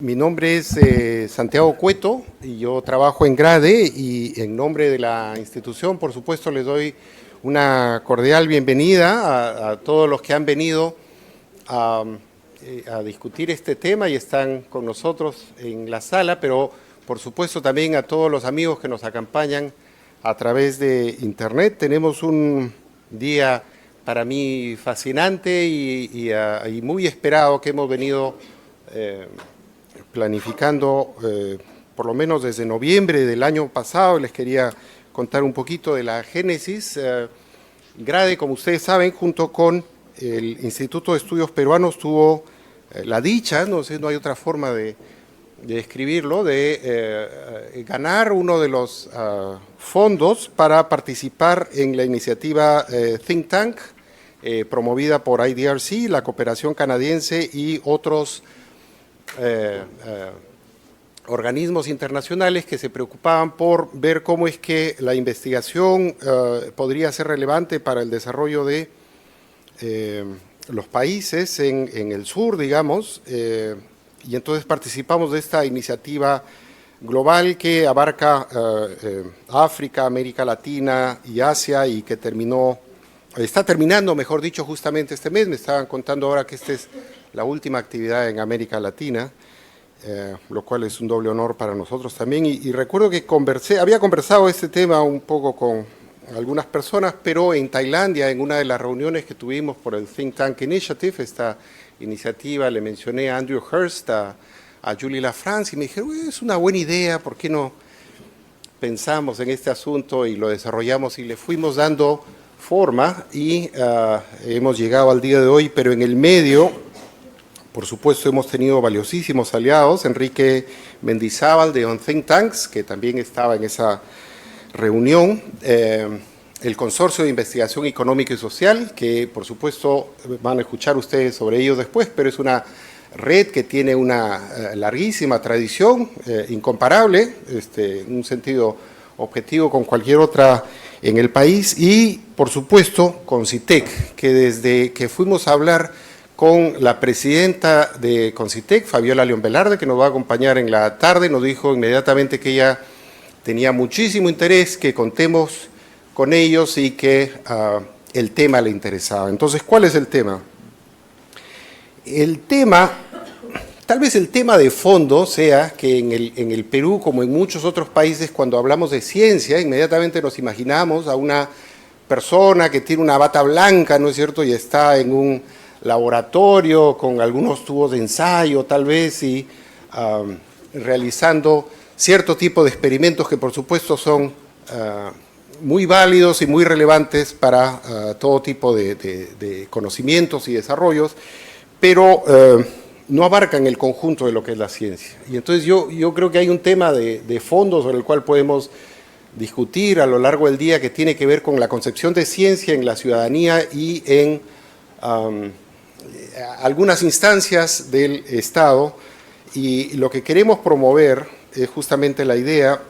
Mi nombre es Santiago Cueto y yo trabajo en GRADE y en nombre de la institución, por supuesto, les doy una cordial bienvenida a todos los que han venido a discutir este tema y están con nosotros en la sala, pero por supuesto también a todos los amigos que nos acompañan a través de Internet. Tenemos un día para mí fascinante y muy esperado que hemos venido planificando por lo menos desde noviembre del año pasado. Les quería contar un poquito de la génesis. GRADE, como ustedes saben, junto con el Instituto de Estudios Peruanos tuvo la dicha, no sé, no hay otra forma de describirlo, de ganar uno de los fondos para participar en la iniciativa Think Tank, promovida por IDRC, la cooperación canadiense y otros organismos internacionales que se preocupaban por ver cómo es que la investigación podría ser relevante para el desarrollo de los países en el sur, digamos, y entonces participamos de esta iniciativa global que abarca África, América Latina y Asia y que está terminando, mejor dicho, justamente este mes. Me estaban contando ahora que esta es la última actividad en América Latina, lo cual es un doble honor para nosotros también. Y recuerdo que había conversado este tema un poco con algunas personas, pero en Tailandia, en una de las reuniones que tuvimos por el Think Tank Initiative, esta iniciativa, le mencioné a Andrew Hurst, a Julie LaFrance, y me dijeron, es una buena idea, ¿por qué no pensamos en este asunto y lo desarrollamos? Y le fuimos dando forma y hemos llegado al día de hoy, pero en el medio, por supuesto, hemos tenido valiosísimos aliados. Enrique Mendizábal de On Think Tanks, que también estaba en esa reunión, el Consorcio de Investigación Económica y Social, que por supuesto van a escuchar ustedes sobre ellos después, pero es una red que tiene una larguísima tradición, incomparable, en un sentido objetivo con cualquier otra en el país, y por supuesto CONCITEC, que desde que fuimos a hablar con la presidenta de CONCITEC, Fabiola León Velarde, que nos va a acompañar en la tarde, nos dijo inmediatamente que ella tenía muchísimo interés, que contemos con ellos y que el tema le interesaba. Entonces, ¿cuál es el tema? El tema, tal vez el tema de fondo sea que en el Perú, como en muchos otros países, cuando hablamos de ciencia, inmediatamente nos imaginamos a una persona que tiene una bata blanca, ¿no es cierto?, y está en un laboratorio con algunos tubos de ensayo, tal vez, y realizando cierto tipo de experimentos que, por supuesto, son muy válidos y muy relevantes para todo tipo de conocimientos y desarrollos, pero no abarcan el conjunto de lo que es la ciencia. Y entonces yo creo que hay un tema de fondo sobre el cual podemos discutir a lo largo del día que tiene que ver con la concepción de ciencia en la ciudadanía y en algunas instancias del Estado, y lo que queremos promover es justamente la idea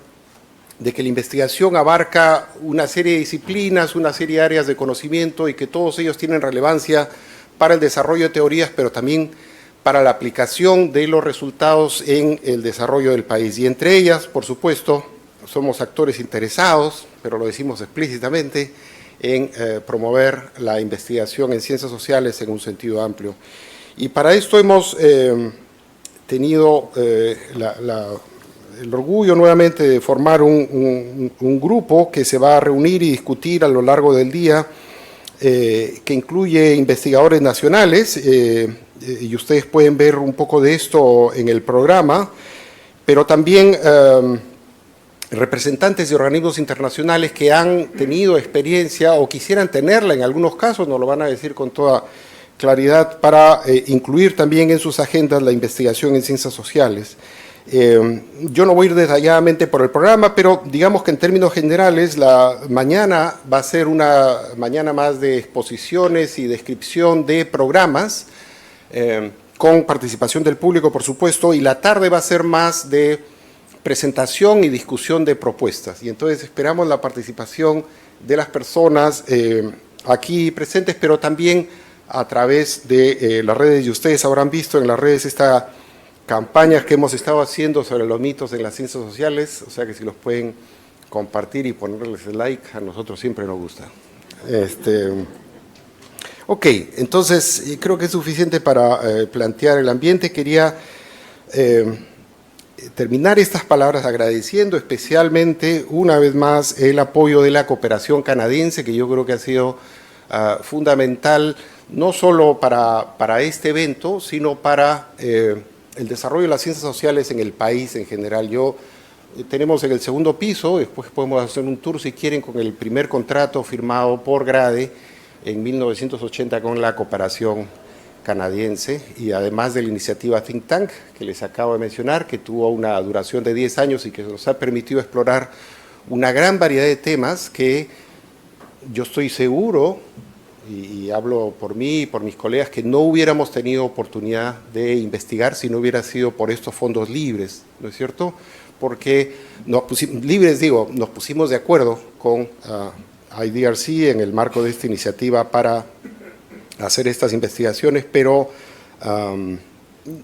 de que la investigación abarca una serie de disciplinas, una serie de áreas de conocimiento y que todos ellos tienen relevancia para el desarrollo de teorías, pero también para la aplicación de los resultados en el desarrollo del país. Y entre ellas, por supuesto, somos actores interesados, pero lo decimos explícitamente, en promover la investigación en ciencias sociales en un sentido amplio. Y para esto hemos tenido el orgullo nuevamente de formar un grupo que se va a reunir y discutir a lo largo del día, que incluye investigadores nacionales, y ustedes pueden ver un poco de esto en el programa, pero también representantes de organismos internacionales que han tenido experiencia o quisieran tenerla en algunos casos, nos lo van a decir con toda claridad, para incluir también en sus agendas la investigación en ciencias sociales. Yo no voy a ir detalladamente por el programa, pero digamos que en términos generales la mañana va a ser una mañana más de exposiciones y descripción de programas, con participación del público, por supuesto, y la tarde va a ser más de presentación y discusión de propuestas. Y entonces esperamos la participación de las personas aquí presentes, pero también a través de las redes, y ustedes habrán visto en las redes esta campañas que hemos estado haciendo sobre los mitos en las ciencias sociales, o sea que si los pueden compartir y ponerles like, a nosotros siempre nos gusta. Ok, entonces creo que es suficiente para plantear el ambiente. Quería terminar estas palabras agradeciendo especialmente una vez más el apoyo de la cooperación canadiense, que yo creo que ha sido fundamental no solo para este evento, sino para el desarrollo de las ciencias sociales en el país en general. Tenemos en el segundo piso, después podemos hacer un tour si quieren, con el primer contrato firmado por GRADE en 1980 con la cooperación canadiense, y además de la iniciativa Think Tank que les acabo de mencionar, que tuvo una duración de 10 años y que nos ha permitido explorar una gran variedad de temas que yo estoy seguro, y hablo por mí y por mis colegas, que no hubiéramos tenido oportunidad de investigar si no hubiera sido por estos fondos libres, ¿no es cierto? Porque nos pusimos de acuerdo con IDRC en el marco de esta iniciativa para hacer estas investigaciones, pero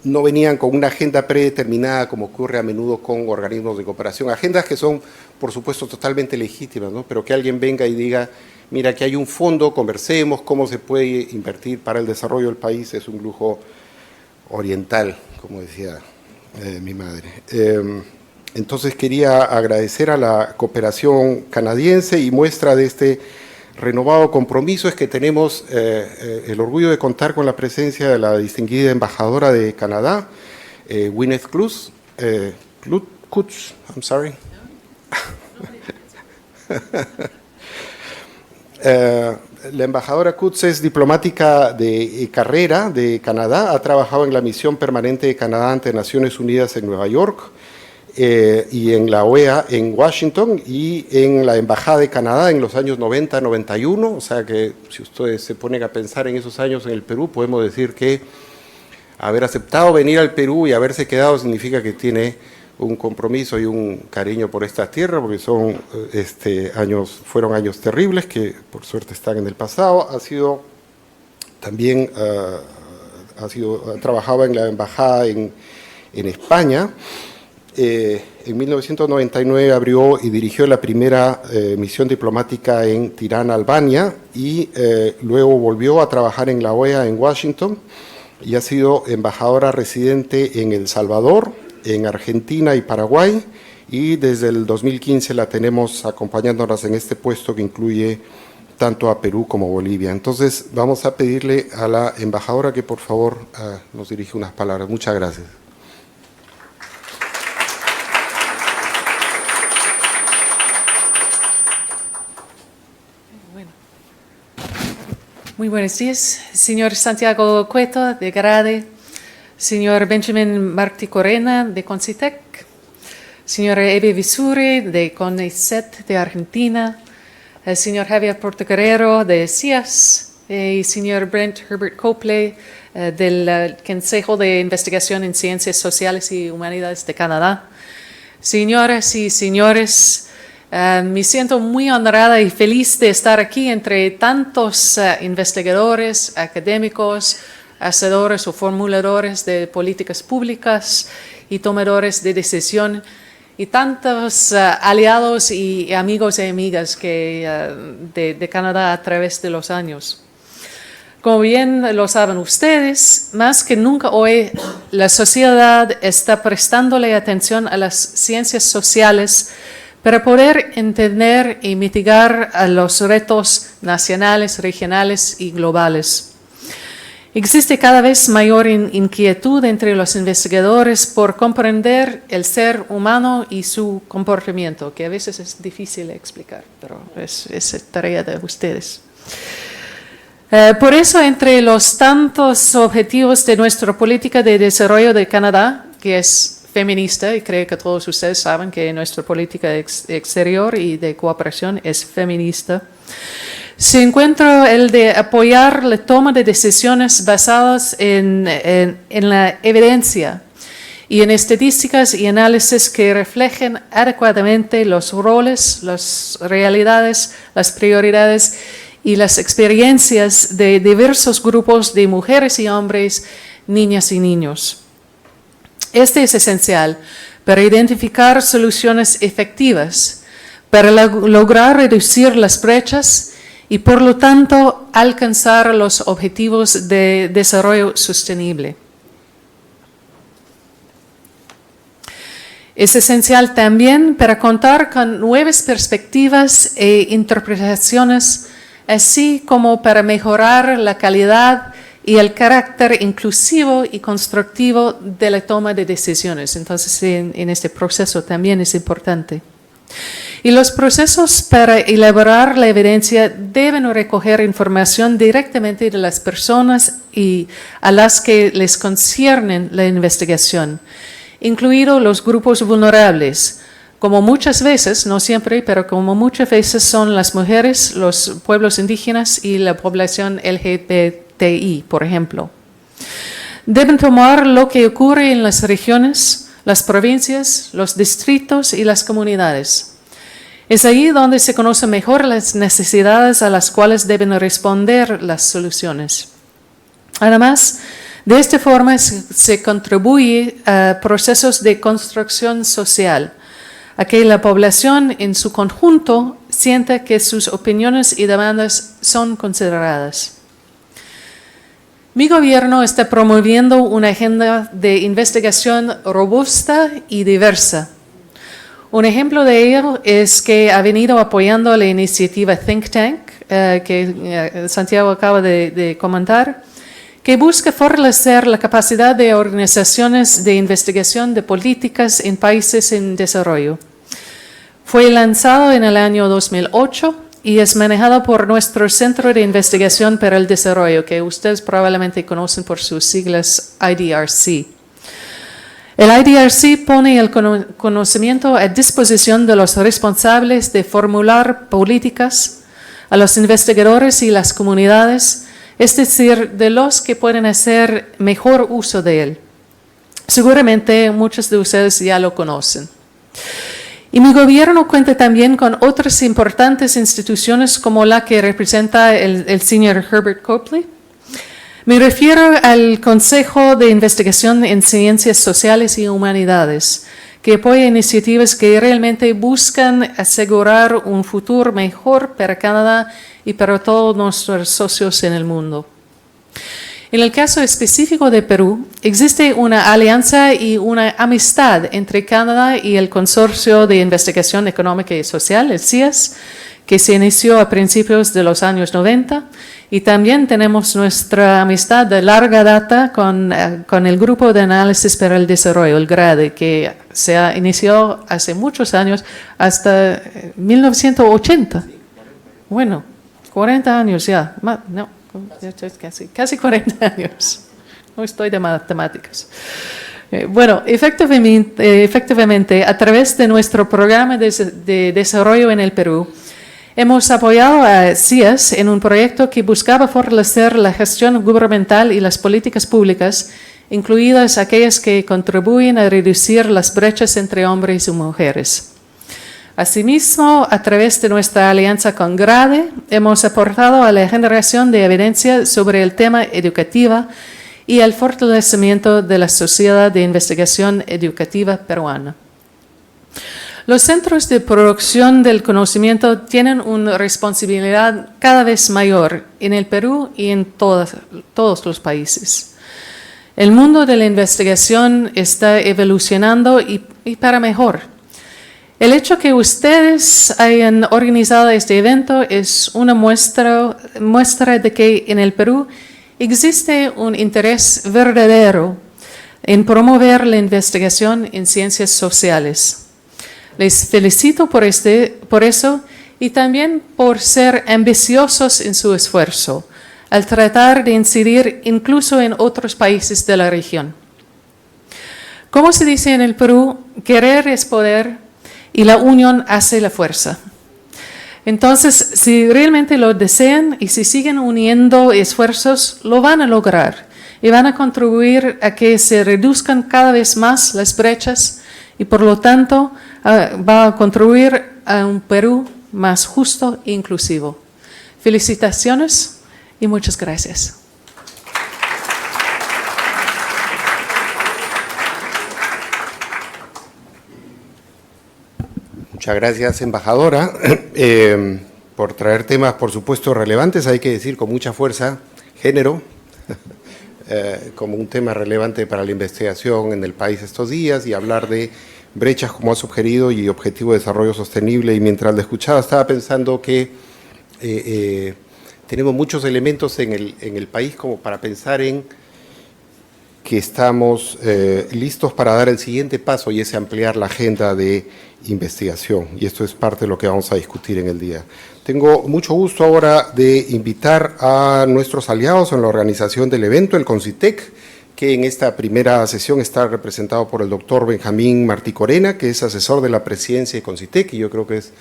no venían con una agenda predeterminada como ocurre a menudo con organismos de cooperación. Agendas que son, por supuesto, totalmente legítimas, ¿no? Pero que alguien venga y diga, mira, aquí hay un fondo, conversemos, cómo se puede invertir para el desarrollo del país, es un lujo oriental, como decía mi madre. Entonces quería agradecer a la cooperación canadiense, y muestra de este renovado compromiso es que tenemos el orgullo de contar con la presencia de la distinguida embajadora de Canadá, Gwyneth Kutz, I'm sorry. La embajadora Kutz es diplomática de carrera de Canadá, ha trabajado en la misión permanente de Canadá ante Naciones Unidas en Nueva York, y en la OEA en Washington, y en la Embajada de Canadá en los años 90-91, o sea que si ustedes se ponen a pensar en esos años en el Perú, podemos decir que haber aceptado venir al Perú y haberse quedado significa que tiene un compromiso y un cariño por esta tierra, porque fueron años terribles que por suerte están en el pasado. Trabajaba en la Embajada en España. En 1999 abrió y dirigió la primera misión diplomática en Tirana, Albania, y luego volvió a trabajar en la OEA en Washington, y ha sido embajadora residente en El Salvador, en Argentina y Paraguay, y desde el 2015 la tenemos acompañándonos en este puesto que incluye tanto a Perú como Bolivia. Entonces vamos a pedirle a la embajadora que por favor nos dirija unas palabras. Muchas gracias. Muy buenos días, señor Santiago Cueto de GRADE, señor Benjamin Martí Corena de Concitec, señora Eve Visuri de CONICET de Argentina, el señor Javier Portocarrero de CIAS y señor Brent Herbert Copley del Consejo de Investigación en Ciencias Sociales y Humanidades de Canadá. Señoras y señores, me siento muy honrada y feliz de estar aquí entre tantos investigadores, académicos, hacedores o formuladores de políticas públicas y tomadores de decisión, y tantos aliados y amigos y amigas de Canadá a través de los años. Como bien lo saben ustedes, más que nunca hoy la sociedad está prestándole atención a las ciencias sociales para poder entender y mitigar los retos nacionales, regionales y globales. Existe cada vez mayor inquietud entre los investigadores por comprender el ser humano y su comportamiento, que a veces es difícil de explicar, pero es tarea de ustedes. Por eso, entre los tantos objetivos de nuestra política de desarrollo de Canadá, que es feminista, y creo que todos ustedes saben que nuestra política exterior y de cooperación es feminista, se encuentra el de apoyar la toma de decisiones basadas en la evidencia y en estadísticas y análisis que reflejen adecuadamente los roles, las realidades, las prioridades y las experiencias de diversos grupos de mujeres y hombres, niñas y niños. Este es esencial para identificar soluciones efectivas, para lograr reducir las brechas y, por lo tanto, alcanzar los objetivos de desarrollo sostenible. Es esencial también para contar con nuevas perspectivas e interpretaciones, así como para mejorar la calidad y el carácter inclusivo y constructivo de la toma de decisiones. Entonces, en este proceso también es importante. Y los procesos para elaborar la evidencia deben recoger información directamente de las personas y a las que les concierne la investigación, incluidos los grupos vulnerables, como muchas veces, no siempre, pero como muchas veces son las mujeres, los pueblos indígenas y la población LGBTI, por ejemplo. Deben tomar lo que ocurre en las regiones, las provincias, los distritos y las comunidades. Es ahí donde se conocen mejor las necesidades a las cuales deben responder las soluciones. Además, de esta forma se contribuye a procesos de construcción social, a que la población en su conjunto sienta que sus opiniones y demandas son consideradas. Mi gobierno está promoviendo una agenda de investigación robusta y diversa. Un ejemplo de ello es que ha venido apoyando la iniciativa Think Tank, que Santiago acaba de comentar, que busca fortalecer la capacidad de organizaciones de investigación de políticas en países en desarrollo. Fue lanzado en el año 2008 y es manejado por nuestro Centro de Investigación para el Desarrollo, que ustedes probablemente conocen por sus siglas IDRC. El IDRC pone el conocimiento a disposición de los responsables de formular políticas, a los investigadores y las comunidades, es decir, de los que pueden hacer mejor uso de él. Seguramente muchos de ustedes ya lo conocen. Y mi gobierno cuenta también con otras importantes instituciones como la que representa el señor Herbert Copley. Me refiero al Consejo de Investigación en Ciencias Sociales y Humanidades, que apoya iniciativas que realmente buscan asegurar un futuro mejor para Canadá y para todos nuestros socios en el mundo. En el caso específico de Perú, existe una alianza y una amistad entre Canadá y el Consorcio de Investigación Económica y Social, el CIES, que se inició a principios de los años 90, y también tenemos nuestra amistad de larga data con el Grupo de Análisis para el Desarrollo, el GRADE, que se inició hace muchos años, hasta 1980. Bueno, 40 años ya, no, casi 40 años. No estoy de matemáticas. Bueno, efectivamente, a través de nuestro programa de desarrollo en el Perú, hemos apoyado a CIES en un proyecto que buscaba fortalecer la gestión gubernamental y las políticas públicas, incluidas aquellas que contribuyen a reducir las brechas entre hombres y mujeres. Asimismo, a través de nuestra alianza con GRADE, hemos aportado a la generación de evidencia sobre el tema educativa y al fortalecimiento de la sociedad de investigación educativa peruana. Los centros de producción del conocimiento tienen una responsabilidad cada vez mayor en el Perú y en todos los países. El mundo de la investigación está evolucionando y para mejor. El hecho que ustedes hayan organizado este evento es una muestra de que en el Perú existe un interés verdadero en promover la investigación en ciencias sociales. Les felicito por eso y también por ser ambiciosos en su esfuerzo, al tratar de incidir incluso en otros países de la región. Como se dice en el Perú, querer es poder y la unión hace la fuerza. Entonces, si realmente lo desean y si siguen uniendo esfuerzos, lo van a lograr y van a contribuir a que se reduzcan cada vez más las brechas y por lo tanto va a contribuir a un Perú más justo e inclusivo. Felicitaciones y muchas gracias. Muchas gracias, embajadora, por traer temas, por supuesto, relevantes, hay que decir con mucha fuerza, género, como un tema relevante para la investigación en el país estos días, y hablar de brechas, como ha sugerido, y objetivo de desarrollo sostenible. Y mientras le escuchaba, estaba pensando que tenemos muchos elementos en el país como para pensar en que estamos listos para dar el siguiente paso, y es ampliar la agenda de investigación, y esto es parte de lo que vamos a discutir en el día. Tengo mucho gusto ahora de invitar a nuestros aliados en la organización del evento, el CONCITEC, que en esta primera sesión está representado por el doctor Benjamín Martí Corena, que es asesor de la presidencia de CONCITEC, y yo creo que es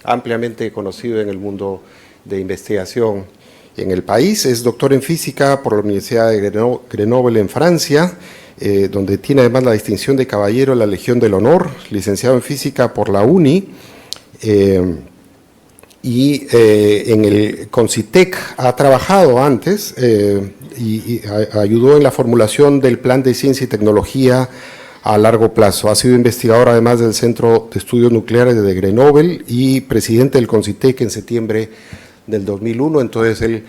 ampliamente conocido en el mundo de investigación en el país. Es doctor en física por la Universidad de Grenoble en Francia, donde tiene además la distinción de caballero de la Legión del Honor, licenciado en física por la UNI, y en el CONCITEC ha trabajado antes y ayudó en la formulación del Plan de Ciencia y Tecnología a largo plazo. Ha sido investigador además del Centro de Estudios Nucleares de Grenoble y presidente del CONCITEC en septiembre del 2001, entonces él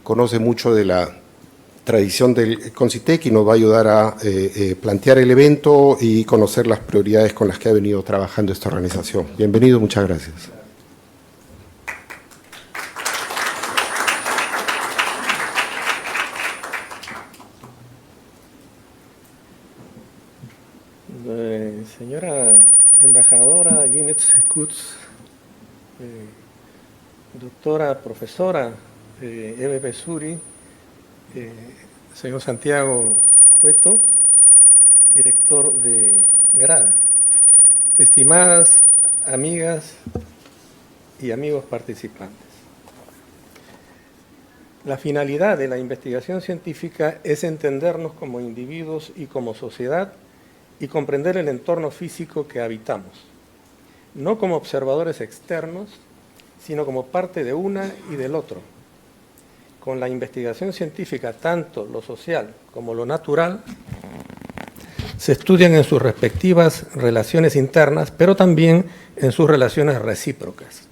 conoce mucho de la tradición del CONCITEC y nos va a ayudar a plantear el evento y conocer las prioridades con las que ha venido trabajando esta organización. Bienvenido, muchas gracias. Señora embajadora Ginette Kutz, doctora, profesora Eve Vissuri, señor Santiago Cueto, director de GRADE, estimadas amigas y amigos participantes. La finalidad de la investigación científica es entendernos como individuos y como sociedad y comprender el entorno físico que habitamos, no como observadores externos, sino como parte de una y del otro. Con la investigación científica, tanto lo social como lo natural se estudian en sus respectivas relaciones internas, pero también en sus relaciones recíprocas.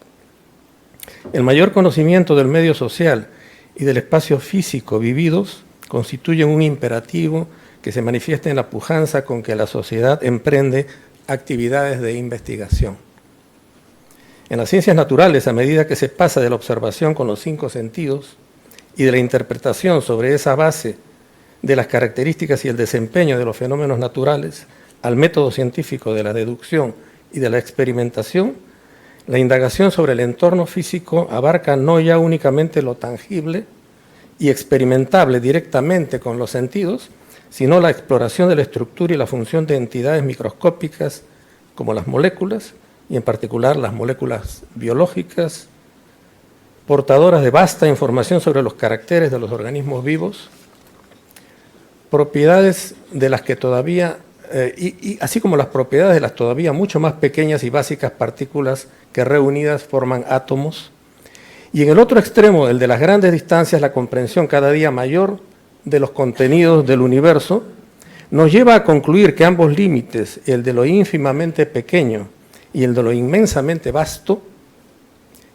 El mayor conocimiento del medio social y del espacio físico vividos constituyen un imperativo que se manifiesta en la pujanza con que la sociedad emprende actividades de investigación. En las ciencias naturales, a medida que se pasa de la observación con los 5 sentidos y de la interpretación sobre esa base de las características y el desempeño de los fenómenos naturales al método científico de la deducción y de la experimentación, la indagación sobre el entorno físico abarca no ya únicamente lo tangible y experimentable directamente con los sentidos, sino la exploración de la estructura y la función de entidades microscópicas como las moléculas, y en particular las moléculas biológicas, portadoras de vasta información sobre los caracteres de los organismos vivos, propiedades de las que todavía, así como las propiedades de las todavía mucho más pequeñas y básicas partículas que reunidas forman átomos, y en el otro extremo, el de las grandes distancias, la comprensión cada día mayor de los contenidos del universo, nos lleva a concluir que ambos límites, el de lo ínfimamente pequeño y el de lo inmensamente vasto,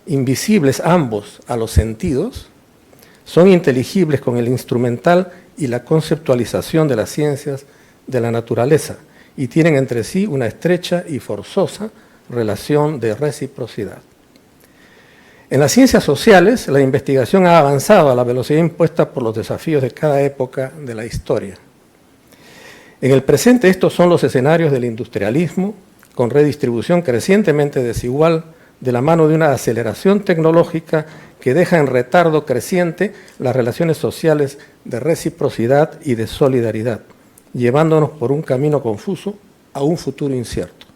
invisibles ambos a los sentidos, son inteligibles con el instrumental y la conceptualización de las ciencias de la naturaleza y tienen entre sí una estrecha y forzosa relación de reciprocidad. En las ciencias sociales, la investigación ha avanzado a la velocidad impuesta por los desafíos de cada época de la historia. En el presente, estos son los escenarios del industrialismo, con redistribución crecientemente desigual, de la mano de una aceleración tecnológica que deja en retardo creciente las relaciones sociales de reciprocidad y de solidaridad, llevándonos por un camino confuso a un futuro incierto.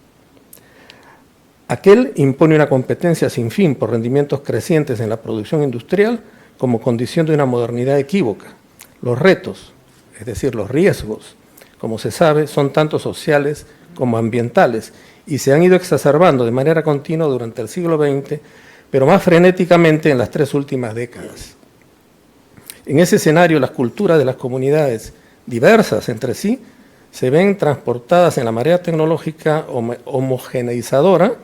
Aquel impone una competencia sin fin por rendimientos crecientes en la producción industrial como condición de una modernidad equívoca. Los retos, es decir, los riesgos, como se sabe, son tanto sociales como ambientales y se han ido exacerbando de manera continua durante el siglo XX, pero más frenéticamente en las 3 últimas décadas. En ese escenario, las culturas de las comunidades, diversas entre sí, se ven transportadas en la marea tecnológica homogeneizadora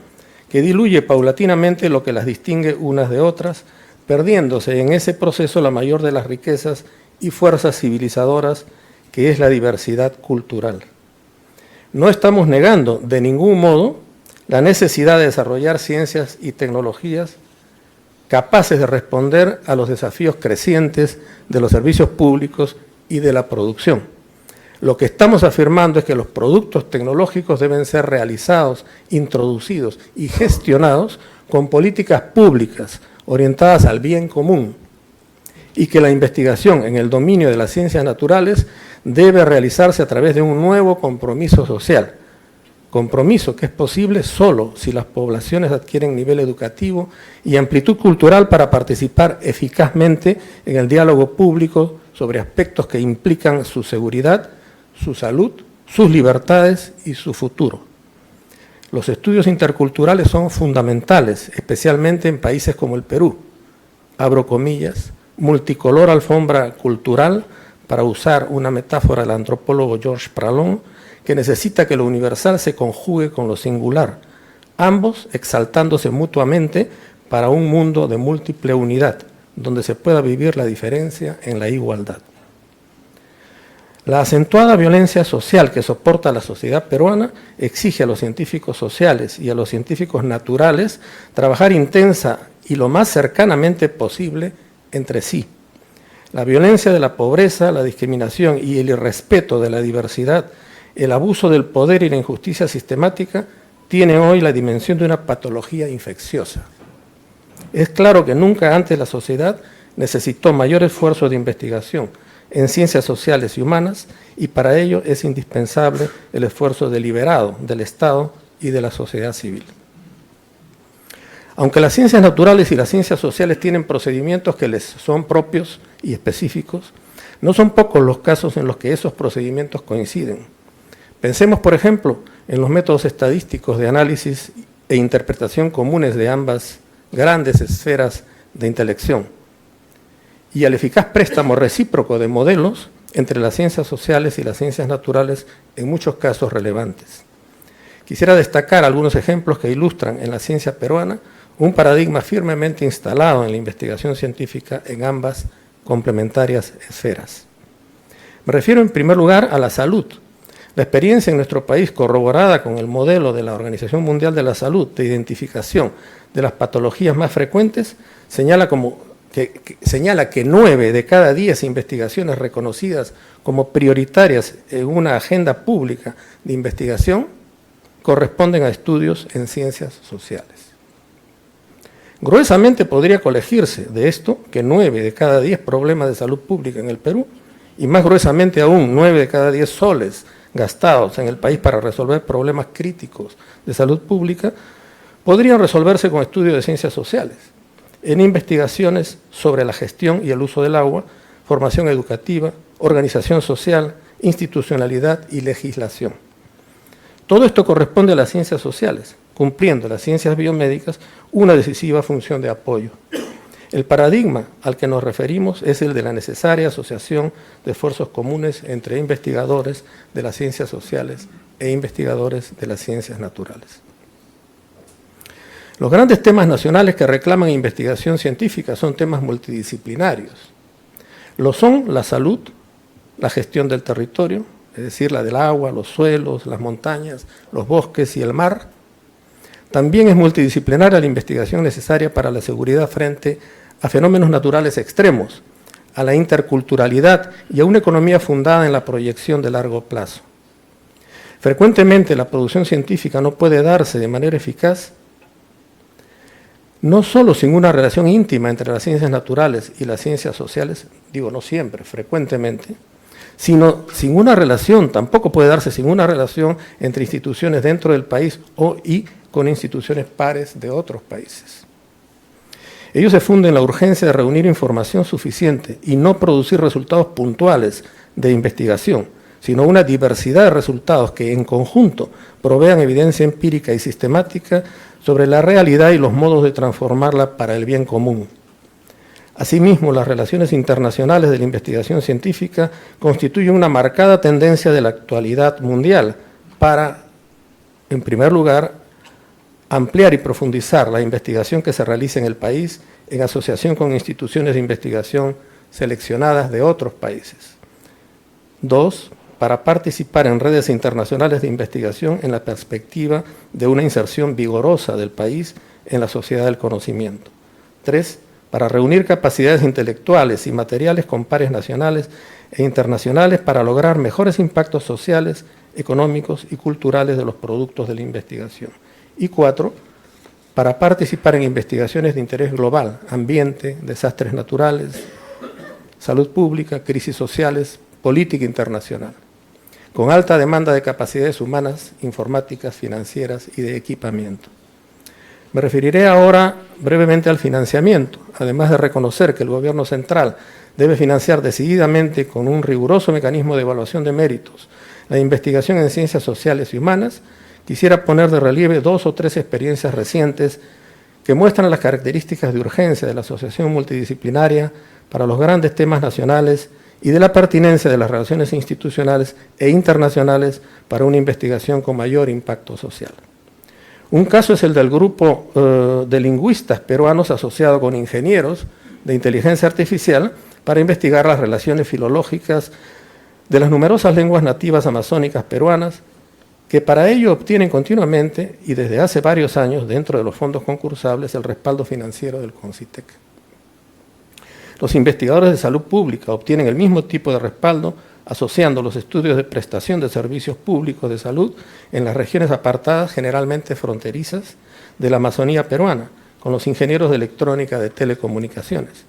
que diluye paulatinamente lo que las distingue unas de otras, perdiéndose en ese proceso la mayor de las riquezas y fuerzas civilizadoras, que es la diversidad cultural. No estamos negando de ningún modo la necesidad de desarrollar ciencias y tecnologías capaces de responder a los desafíos crecientes de los servicios públicos y de la producción. Lo que estamos afirmando es que los productos tecnológicos deben ser realizados, introducidos y gestionados con políticas públicas orientadas al bien común, y que la investigación en el dominio de las ciencias naturales debe realizarse a través de un nuevo compromiso social, compromiso que es posible solo si las poblaciones adquieren nivel educativo y amplitud cultural para participar eficazmente en el diálogo público sobre aspectos que implican su seguridad, su salud, sus libertades y su futuro. Los estudios interculturales son fundamentales, especialmente en países como el Perú. Abro comillas, multicolor alfombra cultural, para usar una metáfora del antropólogo Georges Pralon, que necesita que lo universal se conjugue con lo singular, ambos exaltándose mutuamente para un mundo de múltiple unidad, donde se pueda vivir la diferencia en la igualdad. La acentuada violencia social que soporta la sociedad peruana exige a los científicos sociales y a los científicos naturales trabajar intensa y lo más cercanamente posible entre sí. La violencia de la pobreza, la discriminación y el irrespeto de la diversidad, el abuso del poder y la injusticia sistemática tienen hoy la dimensión de una patología infecciosa. Es claro que nunca antes la sociedad necesitó mayor esfuerzo de investigación en ciencias sociales y humanas, y para ello es indispensable el esfuerzo deliberado del Estado y de la sociedad civil. Aunque las ciencias naturales y las ciencias sociales tienen procedimientos que les son propios y específicos, no son pocos los casos en los que esos procedimientos coinciden. Pensemos, por ejemplo, en los métodos estadísticos de análisis e interpretación comunes de ambas grandes esferas de intelección, y al eficaz préstamo recíproco de modelos entre las ciencias sociales y las ciencias naturales en muchos casos relevantes. Quisiera destacar algunos ejemplos que ilustran en la ciencia peruana un paradigma firmemente instalado en la investigación científica en ambas complementarias esferas. Me refiero en primer lugar a la salud. La experiencia en nuestro país, corroborada con el modelo de la Organización Mundial de la Salud de identificación de las patologías más frecuentes, señala que 9 de cada 10 investigaciones reconocidas como prioritarias en una agenda pública de investigación corresponden a estudios en ciencias sociales. Gruesamente podría colegirse de esto que 9 de cada 10 problemas de salud pública en el Perú, y más gruesamente aún 9 de cada 10 soles gastados en el país para resolver problemas críticos de salud pública, podrían resolverse con estudios de ciencias sociales, en investigaciones sobre la gestión y el uso del agua, formación educativa, organización social, institucionalidad y legislación. Todo esto corresponde a las ciencias sociales, cumpliendo las ciencias biomédicas una decisiva función de apoyo. El paradigma al que nos referimos es el de la necesaria asociación de esfuerzos comunes entre investigadores de las ciencias sociales e investigadores de las ciencias naturales. Los grandes temas nacionales que reclaman investigación científica son temas multidisciplinarios. Lo son la salud, la gestión del territorio, es decir, la del agua, los suelos, las montañas, los bosques y el mar. También es multidisciplinaria la investigación necesaria para la seguridad frente a fenómenos naturales extremos, a la interculturalidad y a una economía fundada en la proyección de largo plazo. Frecuentemente la producción científica no puede darse de manera eficaz no solo sin una relación íntima entre las ciencias naturales y las ciencias sociales, digo no siempre, frecuentemente, sino sin una relación, tampoco puede darse sin una relación entre instituciones dentro del país y con instituciones pares de otros países. Ello se funda en la urgencia de reunir información suficiente y no producir resultados puntuales de investigación, sino una diversidad de resultados que en conjunto provean evidencia empírica y sistemática sobre la realidad y los modos de transformarla para el bien común. Asimismo, las relaciones internacionales de la investigación científica constituyen una marcada tendencia de la actualidad mundial para, en primer lugar, ampliar y profundizar la investigación que se realiza en el país en asociación con instituciones de investigación seleccionadas de otros países. 2. Para participar en redes internacionales de investigación en la perspectiva de una inserción vigorosa del país en la sociedad del conocimiento. 3. Para reunir capacidades intelectuales y materiales con pares nacionales e internacionales para lograr mejores impactos sociales, económicos y culturales de los productos de la investigación. Y 4. Para participar en investigaciones de interés global, ambiente, desastres naturales, salud pública, crisis sociales, política internacional, con alta demanda de capacidades humanas, informáticas, financieras y de equipamiento. Me referiré ahora brevemente al financiamiento, además de reconocer que el Gobierno central debe financiar decididamente con un riguroso mecanismo de evaluación de méritos la investigación en ciencias sociales y humanas. Quisiera poner de relieve 2 o 3 experiencias recientes que muestran las características de urgencia de la asociación multidisciplinaria para los grandes temas nacionales y de la pertinencia de las relaciones institucionales e internacionales para una investigación con mayor impacto social. Un caso es el del grupo de lingüistas peruanos asociado con ingenieros de inteligencia artificial para investigar las relaciones filológicas de las numerosas lenguas nativas amazónicas peruanas, que para ello obtienen continuamente y desde hace varios años dentro de los fondos concursables el respaldo financiero del CONCITEC. Los investigadores de salud pública obtienen el mismo tipo de respaldo asociando los estudios de prestación de servicios públicos de salud en las regiones apartadas, generalmente fronterizas, de la Amazonía peruana, con los ingenieros de electrónica de telecomunicaciones.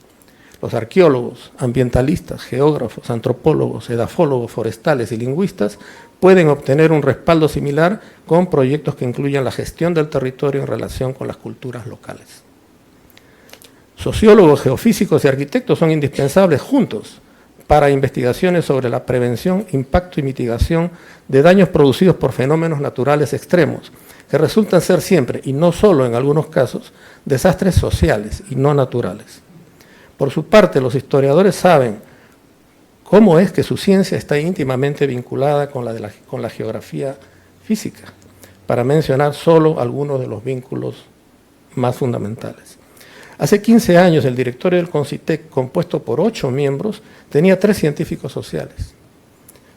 Los arqueólogos, ambientalistas, geógrafos, antropólogos, edafólogos, forestales y lingüistas pueden obtener un respaldo similar con proyectos que incluyan la gestión del territorio en relación con las culturas locales. Sociólogos, geofísicos y arquitectos son indispensables juntos para investigaciones sobre la prevención, impacto y mitigación de daños producidos por fenómenos naturales extremos, que resultan ser siempre, y no solo en algunos casos, desastres sociales y no naturales. Por su parte, los historiadores saben cómo es que su ciencia está íntimamente vinculada con la geografía física, para mencionar solo algunos de los vínculos más fundamentales. Hace 15 años, el directorio del CONCITEC, compuesto por 8 miembros, tenía 3 científicos sociales.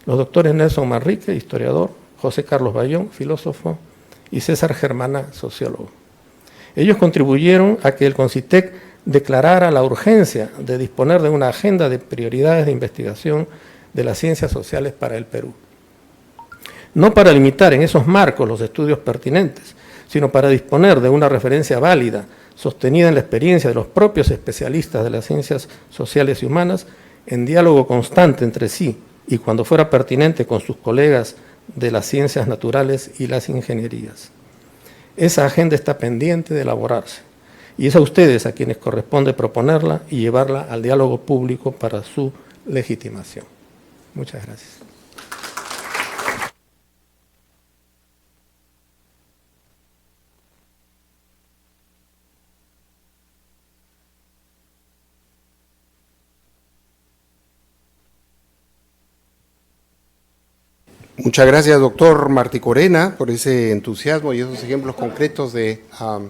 Los doctores Nelson Manrique, historiador, José Carlos Bayón, filósofo, y César Germana, sociólogo. Ellos contribuyeron a que el CONCITEC declarara la urgencia de disponer de una agenda de prioridades de investigación de las ciencias sociales para el Perú. No para limitar en esos marcos los estudios pertinentes, sino para disponer de una referencia válida, sostenida en la experiencia de los propios especialistas de las ciencias sociales y humanas, en diálogo constante entre sí y, cuando fuera pertinente, con sus colegas de las ciencias naturales y las ingenierías. Esa agenda está pendiente de elaborarse, y es a ustedes a quienes corresponde proponerla y llevarla al diálogo público para su legitimación. Muchas gracias. Muchas gracias, doctor Martí Corena, por ese entusiasmo y esos ejemplos concretos de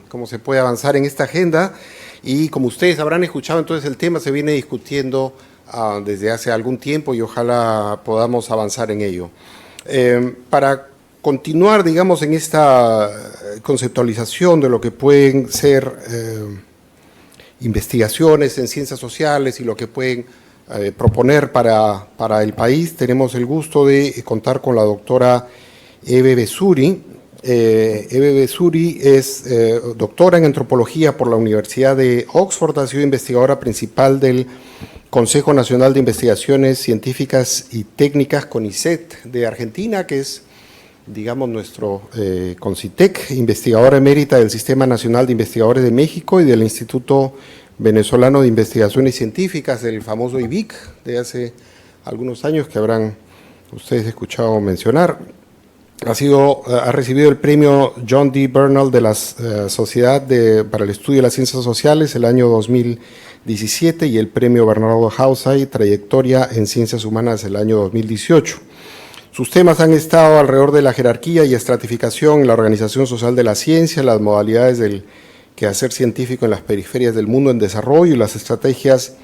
cómo se puede avanzar en esta agenda. Y como ustedes habrán escuchado, entonces el tema se viene discutiendo desde hace algún tiempo y ojalá podamos avanzar en ello. Para continuar, digamos, en esta conceptualización de lo que pueden ser investigaciones en ciencias sociales y lo que pueden proponer para el país, tenemos el gusto de contar con la doctora Ebe Besuri. Ebe Besuri es doctora en antropología por la Universidad de Oxford, ha sido investigadora principal del Consejo Nacional de Investigaciones Científicas y Técnicas, CONICET, de Argentina, que es, digamos, nuestro CONCITEC, investigadora emérita del Sistema Nacional de Investigadores de México y del Instituto Venezolano de Investigaciones Científicas, del famoso IBIC, de hace algunos años que habrán ustedes escuchado mencionar. Ha recibido el premio John D. Bernal de la Sociedad para el Estudio de las Ciencias Sociales el año 2017 y el premio Bernardo Houssay, Trayectoria en Ciencias Humanas el año 2018. Sus temas han estado alrededor de la jerarquía y estratificación en la organización social de la ciencia, las modalidades del quehacer científico en las periferias del mundo en desarrollo y las estrategias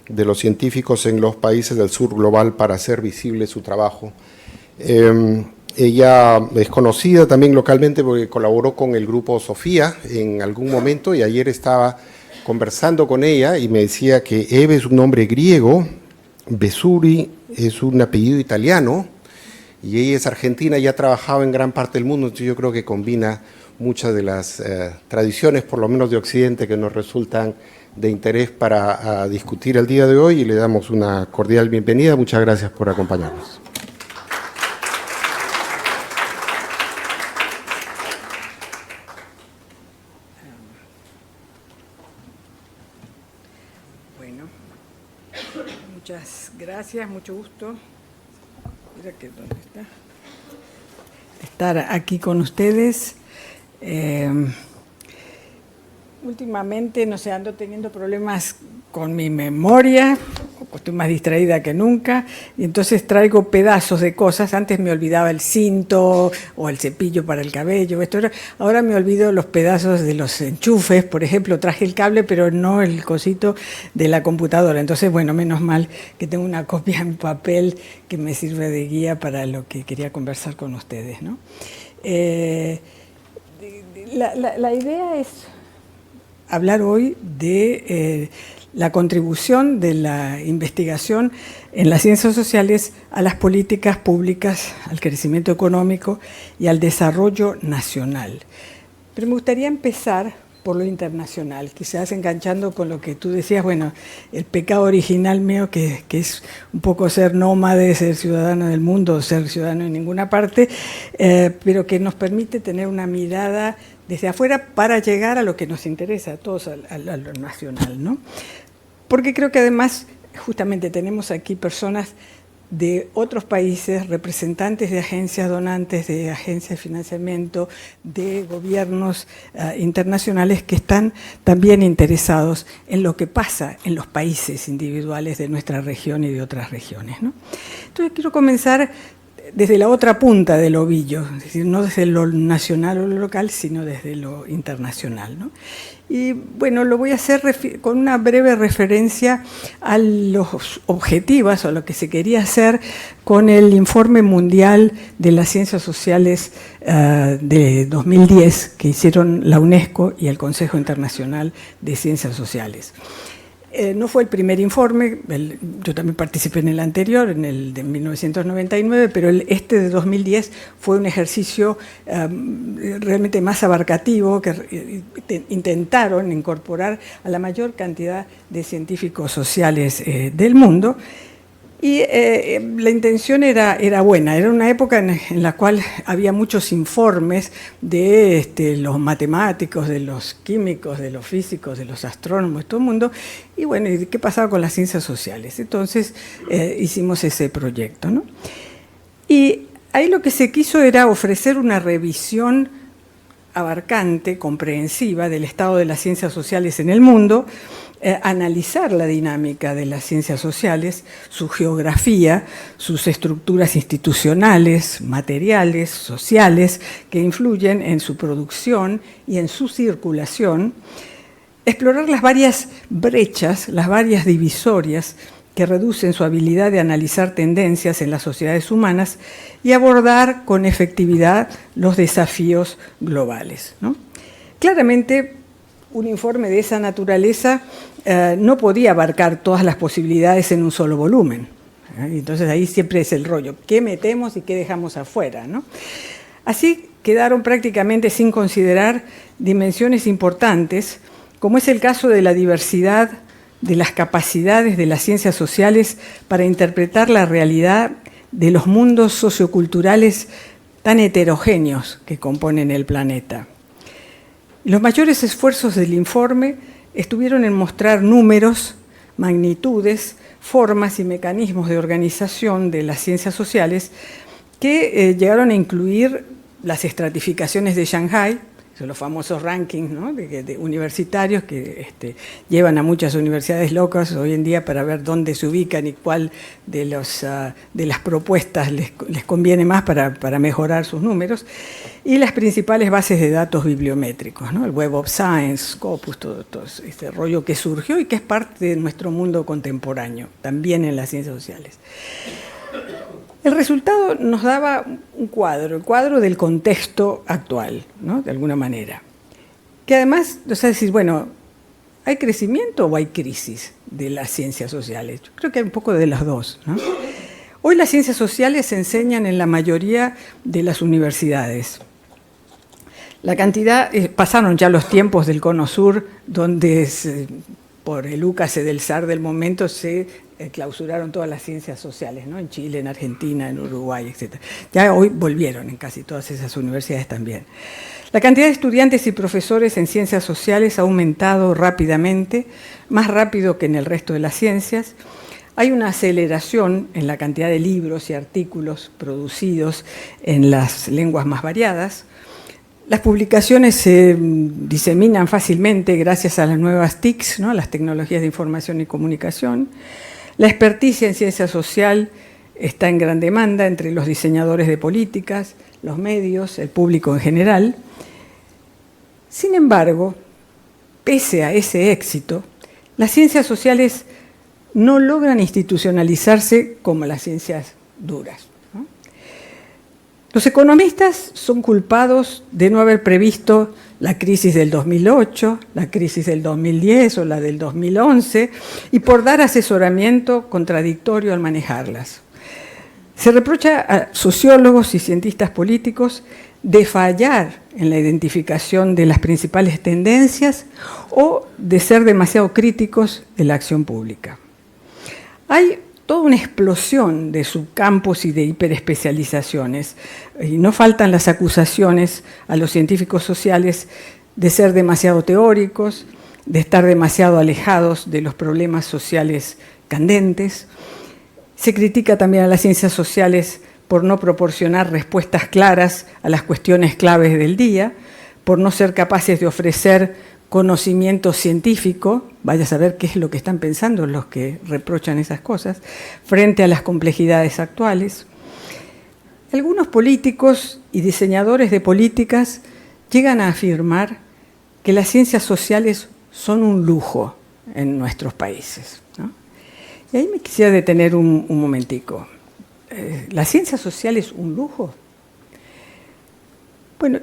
de los científicos en los países del sur global para hacer visible su trabajo. Ella es conocida también localmente porque colaboró con el grupo Sofía en algún momento, y ayer estaba conversando con ella y me decía que Eve es un nombre griego, Vesuri es un apellido italiano, y ella es argentina y ha trabajado en gran parte del mundo. Entonces yo creo que combina muchas de las tradiciones, por lo menos de Occidente, que nos resultan de interés para discutir el día de hoy, y le damos una cordial bienvenida. Muchas gracias por acompañarnos. Bueno, muchas gracias, mucho gusto. Mira que dónde está. Estar aquí con ustedes. Últimamente, no sé, ando teniendo problemas con mi memoria, estoy más distraída que nunca, y entonces traigo pedazos de cosas. Antes me olvidaba el cinto o el cepillo para el cabello, ahora me olvido los pedazos de los enchufes. Por ejemplo, traje el cable, pero no el cosito de la computadora. Entonces, bueno, menos mal que tengo una copia en papel que me sirve de guía para lo que quería conversar con ustedes, ¿no? La idea es hablar hoy de la contribución de la investigación en las ciencias sociales a las políticas públicas, al crecimiento económico y al desarrollo nacional. Pero me gustaría empezar por lo internacional, quizás enganchando con lo que tú decías, bueno, el pecado original mío, que es un poco ser nómade, ser ciudadano del mundo, ser ciudadano en ninguna parte, pero que nos permite tener una mirada desde afuera para llegar a lo que nos interesa a todos, a lo nacional, ¿no? Porque creo que además justamente tenemos aquí personas de otros países, representantes de agencias donantes, de agencias de financiamiento, de gobiernos internacionales que están también interesados en lo que pasa en los países individuales de nuestra región y de otras regiones, ¿no? Entonces quiero comenzar desde la otra punta del ovillo, es decir, no desde lo nacional o lo local, sino desde lo internacional, ¿no? Y bueno, lo voy a hacer con una breve referencia a los objetivos, o lo que se quería hacer con el Informe Mundial de las Ciencias Sociales de 2010, que hicieron la UNESCO y el Consejo Internacional de Ciencias Sociales. No fue el primer informe, yo también participé en el anterior, en el de 1999, pero este de 2010 fue un ejercicio realmente más abarcativo, que intentaron incorporar a la mayor cantidad de científicos sociales del mundo. Y la intención era buena. Era una época en la cual había muchos informes de los matemáticos, de los químicos, de los físicos, de los astrónomos, todo el mundo. Y bueno, ¿y qué pasaba con las ciencias sociales? Entonces hicimos ese proyecto, ¿no? Y ahí lo que se quiso era ofrecer una revisión abarcante, comprensiva del estado de las ciencias sociales en el mundo, analizar la dinámica de las ciencias sociales, su geografía, sus estructuras institucionales, materiales, sociales, que influyen en su producción y en su circulación, explorar las varias brechas, las varias divisorias que reducen su habilidad de analizar tendencias en las sociedades humanas y abordar con efectividad los desafíos globales, ¿no? Claramente, un informe de esa naturaleza no podía abarcar todas las posibilidades en un solo volumen. Entonces ahí siempre es el rollo, ¿qué metemos y qué dejamos afuera, ¿no? Así quedaron prácticamente sin considerar dimensiones importantes, como es el caso de la diversidad de las capacidades de las ciencias sociales para interpretar la realidad de los mundos socioculturales tan heterogéneos que componen el planeta. Los mayores esfuerzos del informe estuvieron en mostrar números, magnitudes, formas y mecanismos de organización de las ciencias sociales que llegaron a incluir las estratificaciones de Shanghái, son los famosos rankings, ¿no? de universitarios que llevan a muchas universidades locas hoy en día para ver dónde se ubican y cuál de las propuestas les conviene más para mejorar sus números, y las principales bases de datos bibliométricos, ¿no? El Web of Science, Scopus, todo este rollo que surgió y que es parte de nuestro mundo contemporáneo, también en las ciencias sociales. El resultado nos daba un cuadro, el cuadro del contexto actual, ¿no? De alguna manera. Que además nos hace decir, bueno, ¿hay crecimiento o hay crisis de las ciencias sociales? Yo creo que hay un poco de las dos, ¿no? Hoy las ciencias sociales se enseñan en la mayoría de las universidades. La cantidad, pasaron ya los tiempos del Cono Sur, donde por el úcase del zar del momento se clausuraron todas las ciencias sociales, ¿no? En Chile, en Argentina, en Uruguay, etc. Ya hoy volvieron en casi todas esas universidades también. La cantidad de estudiantes y profesores en ciencias sociales ha aumentado rápidamente, más rápido que en el resto de las ciencias. Hay una aceleración en la cantidad de libros y artículos producidos en las lenguas más variadas. Las publicaciones se diseminan fácilmente gracias a las nuevas TICs, ¿no? Las tecnologías de información y comunicación. La experticia en ciencia social está en gran demanda entre los diseñadores de políticas, los medios, el público en general. Sin embargo, pese a ese éxito, las ciencias sociales no logran institucionalizarse como las ciencias duras, ¿no? Los economistas son culpados de no haber previsto la crisis del 2008, la crisis del 2010 o la del 2011, y por dar asesoramiento contradictorio al manejarlas. Se reprocha a sociólogos y cientistas políticos de fallar en la identificación de las principales tendencias o de ser demasiado críticos de la acción pública. Hay toda una explosión de subcampos y de hiperespecializaciones, y no faltan las acusaciones a los científicos sociales de ser demasiado teóricos, de estar demasiado alejados de los problemas sociales candentes. Se critica también a las ciencias sociales por no proporcionar respuestas claras a las cuestiones claves del día, por no ser capaces de ofrecer conocimiento científico, vaya a saber qué es lo que están pensando los que reprochan esas cosas, frente a las complejidades actuales. Algunos políticos y diseñadores de políticas llegan a afirmar que las ciencias sociales son un lujo en nuestros países, ¿no? Y ahí me quisiera detener un momentico. ¿La ciencia social es un lujo? Bueno,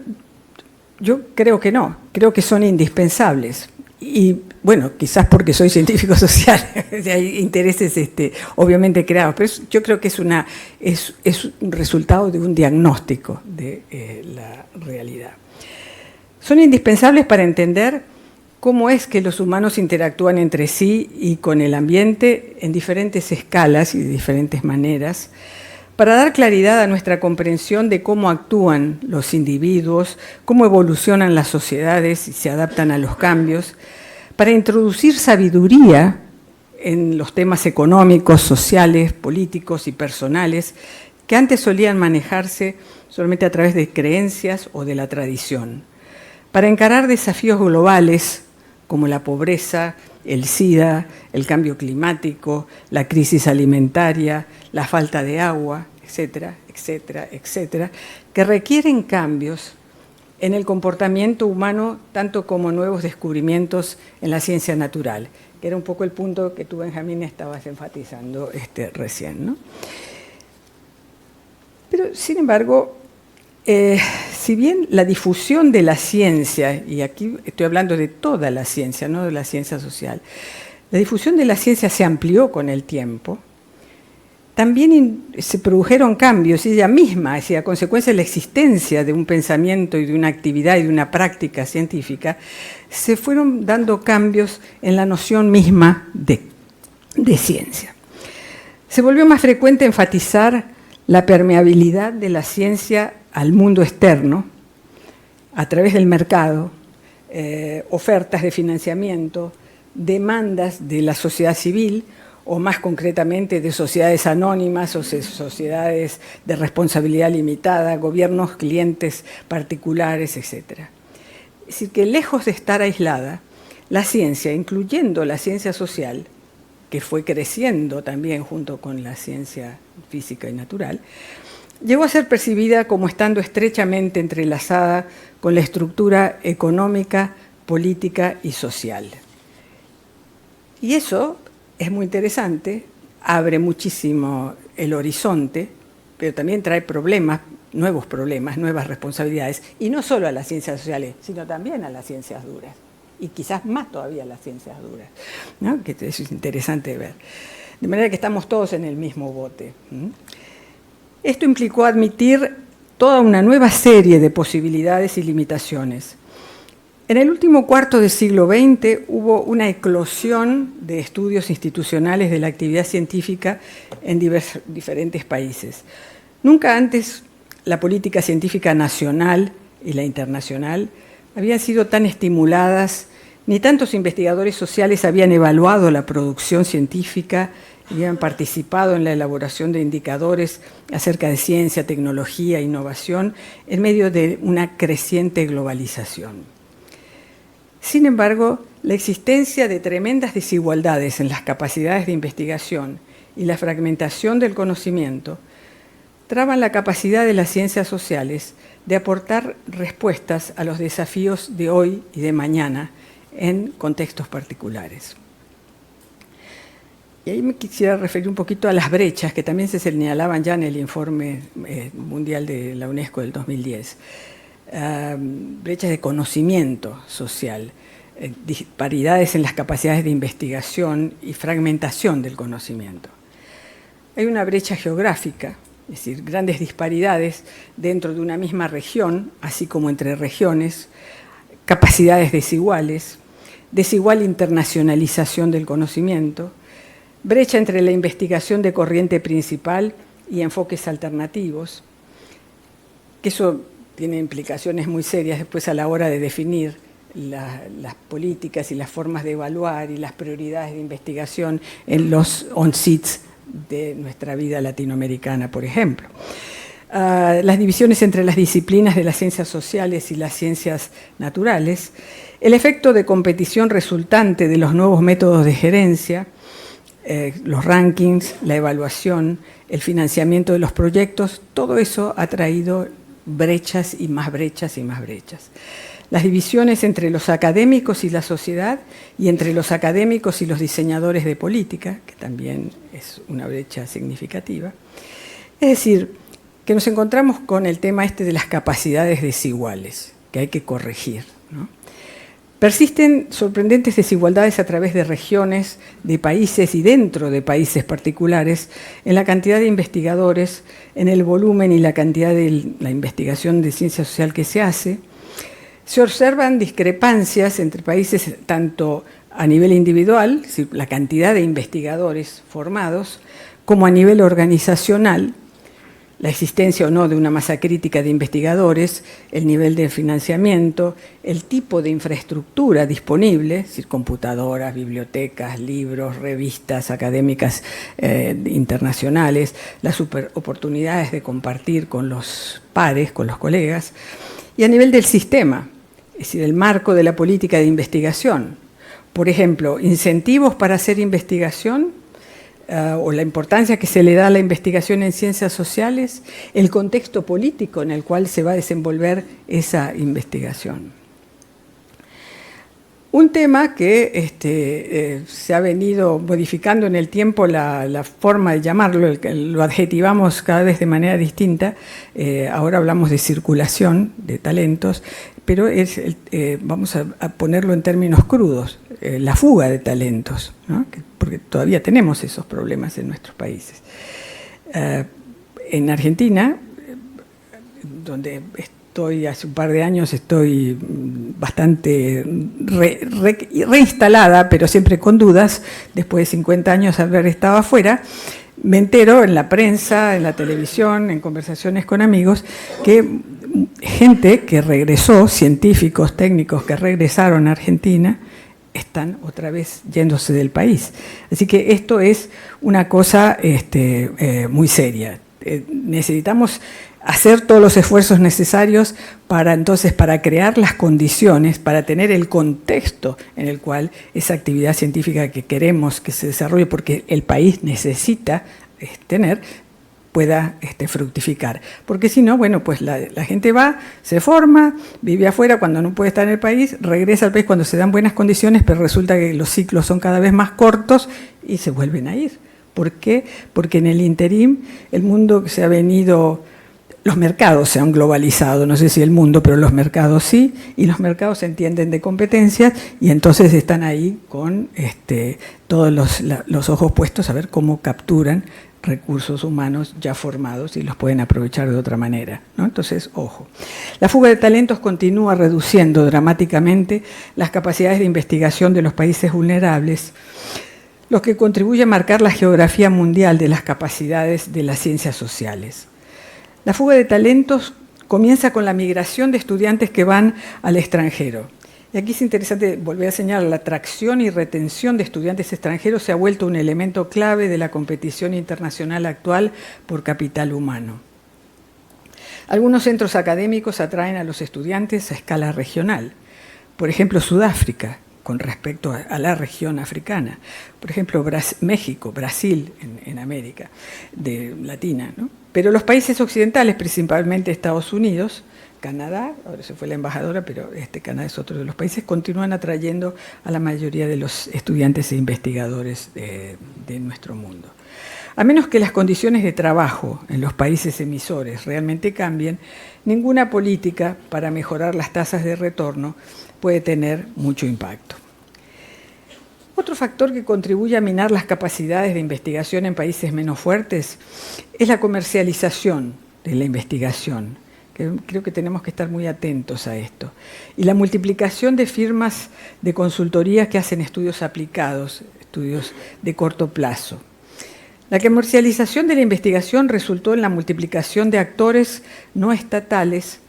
yo creo que no, creo que son indispensables. Y bueno, quizás porque soy científico social, hay intereses obviamente creados, pero yo creo que es un resultado de un diagnóstico de la realidad. Son indispensables para entender cómo es que los humanos interactúan entre sí y con el ambiente en diferentes escalas y de diferentes maneras, para dar claridad a nuestra comprensión de cómo actúan los individuos, cómo evolucionan las sociedades y se adaptan a los cambios, para introducir sabiduría en los temas económicos, sociales, políticos y personales que antes solían manejarse solamente a través de creencias o de la tradición, para encarar desafíos globales como la pobreza, el SIDA, el cambio climático, la crisis alimentaria, la falta de agua, etcétera, etcétera, etcétera, que requieren cambios en el comportamiento humano, tanto como nuevos descubrimientos en la ciencia natural, que era un poco el punto que tú, Benjamín, estabas enfatizando recién, ¿no? Pero, sin embargo, si bien la difusión de la ciencia, y aquí estoy hablando de toda la ciencia, no de la ciencia social, la difusión de la ciencia se amplió con el tiempo, también se produjeron cambios, y ella misma, es decir, a consecuencia de la existencia de un pensamiento y de una actividad y de una práctica científica, se fueron dando cambios en la noción misma de ciencia. Se volvió más frecuente enfatizar la permeabilidad de la ciencia al mundo externo, a través del mercado, ofertas de financiamiento, demandas de la sociedad civil, o más concretamente de sociedades anónimas o sociedades de responsabilidad limitada, gobiernos, clientes particulares, etc. Es decir, que lejos de estar aislada, la ciencia, incluyendo la ciencia social, que fue creciendo también junto con la ciencia física y natural, llegó a ser percibida como estando estrechamente entrelazada con la estructura económica, política y social. Y eso es muy interesante, abre muchísimo el horizonte, pero también trae problemas, nuevas responsabilidades, y no solo a las ciencias sociales, sino también a las ciencias duras, y quizás más todavía a las ciencias duras, ¿no? Que eso es interesante ver. De manera que estamos todos en el mismo bote. Esto implicó admitir toda una nueva serie de posibilidades y limitaciones. En el último cuarto del siglo XX hubo una eclosión de estudios institucionales de la actividad científica en diferentes países. Nunca antes la política científica nacional y la internacional habían sido tan estimuladas, ni tantos investigadores sociales habían evaluado la producción científica, habían participado en la elaboración de indicadores acerca de ciencia, tecnología e innovación en medio de una creciente globalización. Sin embargo, la existencia de tremendas desigualdades en las capacidades de investigación y la fragmentación del conocimiento traban la capacidad de las ciencias sociales de aportar respuestas a los desafíos de hoy y de mañana en contextos particulares. Y ahí me quisiera referir un poquito a las brechas que también se señalaban ya en el informe mundial de la UNESCO del 2010. Brechas de conocimiento social, disparidades en las capacidades de investigación y fragmentación del conocimiento. Hay una brecha geográfica, es decir, grandes disparidades dentro de una misma región, así como entre regiones, capacidades desiguales, desigual internacionalización del conocimiento, brecha entre la investigación de corriente principal y enfoques alternativos, que eso tiene implicaciones muy serias después a la hora de definir las políticas y las formas de evaluar y las prioridades de investigación en los on-sits de nuestra vida latinoamericana, por ejemplo. Las divisiones entre las disciplinas de las ciencias sociales y las ciencias naturales, el efecto de competición resultante de los nuevos métodos de gerencia, los rankings, la evaluación, el financiamiento de los proyectos, todo eso ha traído brechas y más brechas y más brechas. Las divisiones entre los académicos y la sociedad y entre los académicos y los diseñadores de política, que también es una brecha significativa. Es decir, que nos encontramos con el tema de las capacidades desiguales, que hay que corregir, ¿no? Persisten sorprendentes desigualdades a través de regiones, de países y dentro de países particulares en la cantidad de investigadores, en el volumen y la cantidad de la investigación de ciencia social que se hace. Se observan discrepancias entre países tanto a nivel individual, es decir, la cantidad de investigadores formados, como a nivel organizacional, la existencia o no de una masa crítica de investigadores, el nivel de financiamiento, el tipo de infraestructura disponible, es decir, computadoras, bibliotecas, libros, revistas académicas internacionales, las oportunidades de compartir con los pares, con los colegas, y a nivel del sistema, es decir, el marco de la política de investigación. Por ejemplo, incentivos para hacer investigación, o la importancia que se le da a la investigación en ciencias sociales, el contexto político en el cual se va a desenvolver esa investigación. Un tema que se ha venido modificando en el tiempo la forma de llamarlo, lo adjetivamos cada vez de manera distinta, ahora hablamos de circulación de talentos, pero vamos a ponerlo en términos crudos, la fuga de talentos, ¿no? Porque todavía tenemos esos problemas en nuestros países. En Argentina, donde estoy hace un par de años, estoy bastante reinstalada, pero siempre con dudas, después de 50 años de haber estado afuera, me entero en la prensa, en la televisión, en conversaciones con amigos, que gente que regresó, científicos, técnicos que regresaron a Argentina, están otra vez yéndose del país. Así que esto es una cosa muy seria. Necesitamos hacer todos los esfuerzos necesarios para crear las condiciones, para tener el contexto en el cual esa actividad científica que queremos que se desarrolle, porque el país necesita tener, pueda fructificar. Porque si no, bueno, pues la gente va, se forma, vive afuera cuando no puede estar en el país, regresa al país cuando se dan buenas condiciones, pero resulta que los ciclos son cada vez más cortos y se vuelven a ir. ¿Por qué? Porque en el interín el mundo se ha venido, los mercados se han globalizado, no sé si el mundo, pero los mercados sí, y los mercados se entienden de competencias y entonces están ahí con todos los ojos puestos a ver cómo capturan recursos humanos ya formados y los pueden aprovechar de otra manera, ¿no? Entonces, ojo. La fuga de talentos continúa reduciendo dramáticamente las capacidades de investigación de los países vulnerables, lo que contribuye a marcar la geografía mundial de las capacidades de las ciencias sociales. La fuga de talentos comienza con la migración de estudiantes que van al extranjero. Y aquí es interesante volver a señalar, la atracción y retención de estudiantes extranjeros se ha vuelto un elemento clave de la competición internacional actual por capital humano. Algunos centros académicos atraen a los estudiantes a escala regional. Por ejemplo, Sudáfrica, con respecto a la región africana. Por ejemplo, México, Brasil, en América Latina, ¿no? Pero los países occidentales, principalmente Estados Unidos, Canadá, ahora se fue la embajadora, pero Canadá es otro de los países, continúan atrayendo a la mayoría de los estudiantes e investigadores de nuestro mundo. A menos que las condiciones de trabajo en los países emisores realmente cambien, ninguna política para mejorar las tasas de retorno puede tener mucho impacto. Otro factor que contribuye a minar las capacidades de investigación en países menos fuertes es la comercialización de la investigación. Creo que tenemos que estar muy atentos a esto. Y la multiplicación de firmas de consultoría que hacen estudios aplicados, estudios de corto plazo. La comercialización de la investigación resultó en la multiplicación de actores no estatales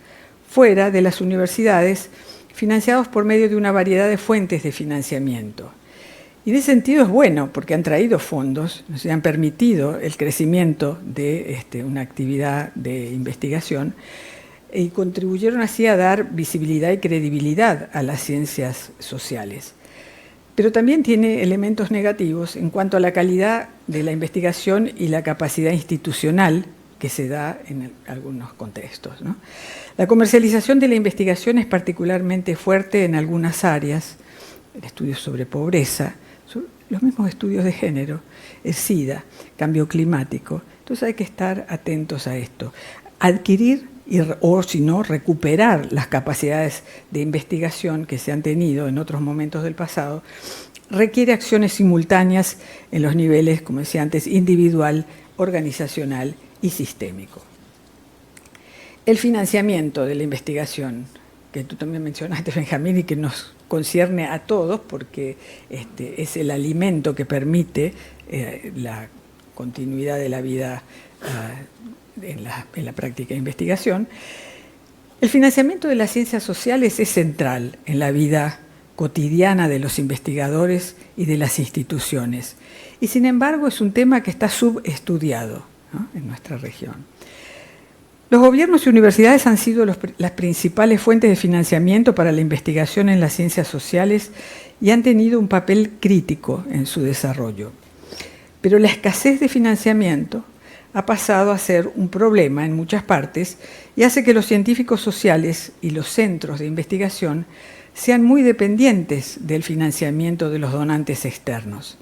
fuera de las universidades, financiados por medio de una variedad de fuentes de financiamiento. Y en ese sentido es bueno, porque han traído fondos, se han permitido el crecimiento de una actividad de investigación y contribuyeron así a dar visibilidad y credibilidad a las ciencias sociales. Pero también tiene elementos negativos en cuanto a la calidad de la investigación y la capacidad institucional que se da en algunos contextos, ¿no? La comercialización de la investigación es particularmente fuerte en algunas áreas, estudios sobre pobreza, los mismos estudios de género, el SIDA, cambio climático. Entonces hay que estar atentos a esto. Adquirir o, si no, recuperar las capacidades de investigación que se han tenido en otros momentos del pasado requiere acciones simultáneas en los niveles, como decía antes, individual, organizacional y sistémico. El financiamiento de la investigación, que tú también mencionaste, Benjamín, y que nos concierne a todos porque es el alimento que permite la continuidad de la vida en la práctica de investigación. El financiamiento de las ciencias sociales es central en la vida cotidiana de los investigadores y de las instituciones. Y sin embargo es un tema que está subestudiado, ¿no?, en nuestra región. Los gobiernos y universidades han sido las principales fuentes de financiamiento para la investigación en las ciencias sociales y han tenido un papel crítico en su desarrollo. Pero la escasez de financiamiento ha pasado a ser un problema en muchas partes y hace que los científicos sociales y los centros de investigación sean muy dependientes del financiamiento de los donantes externos.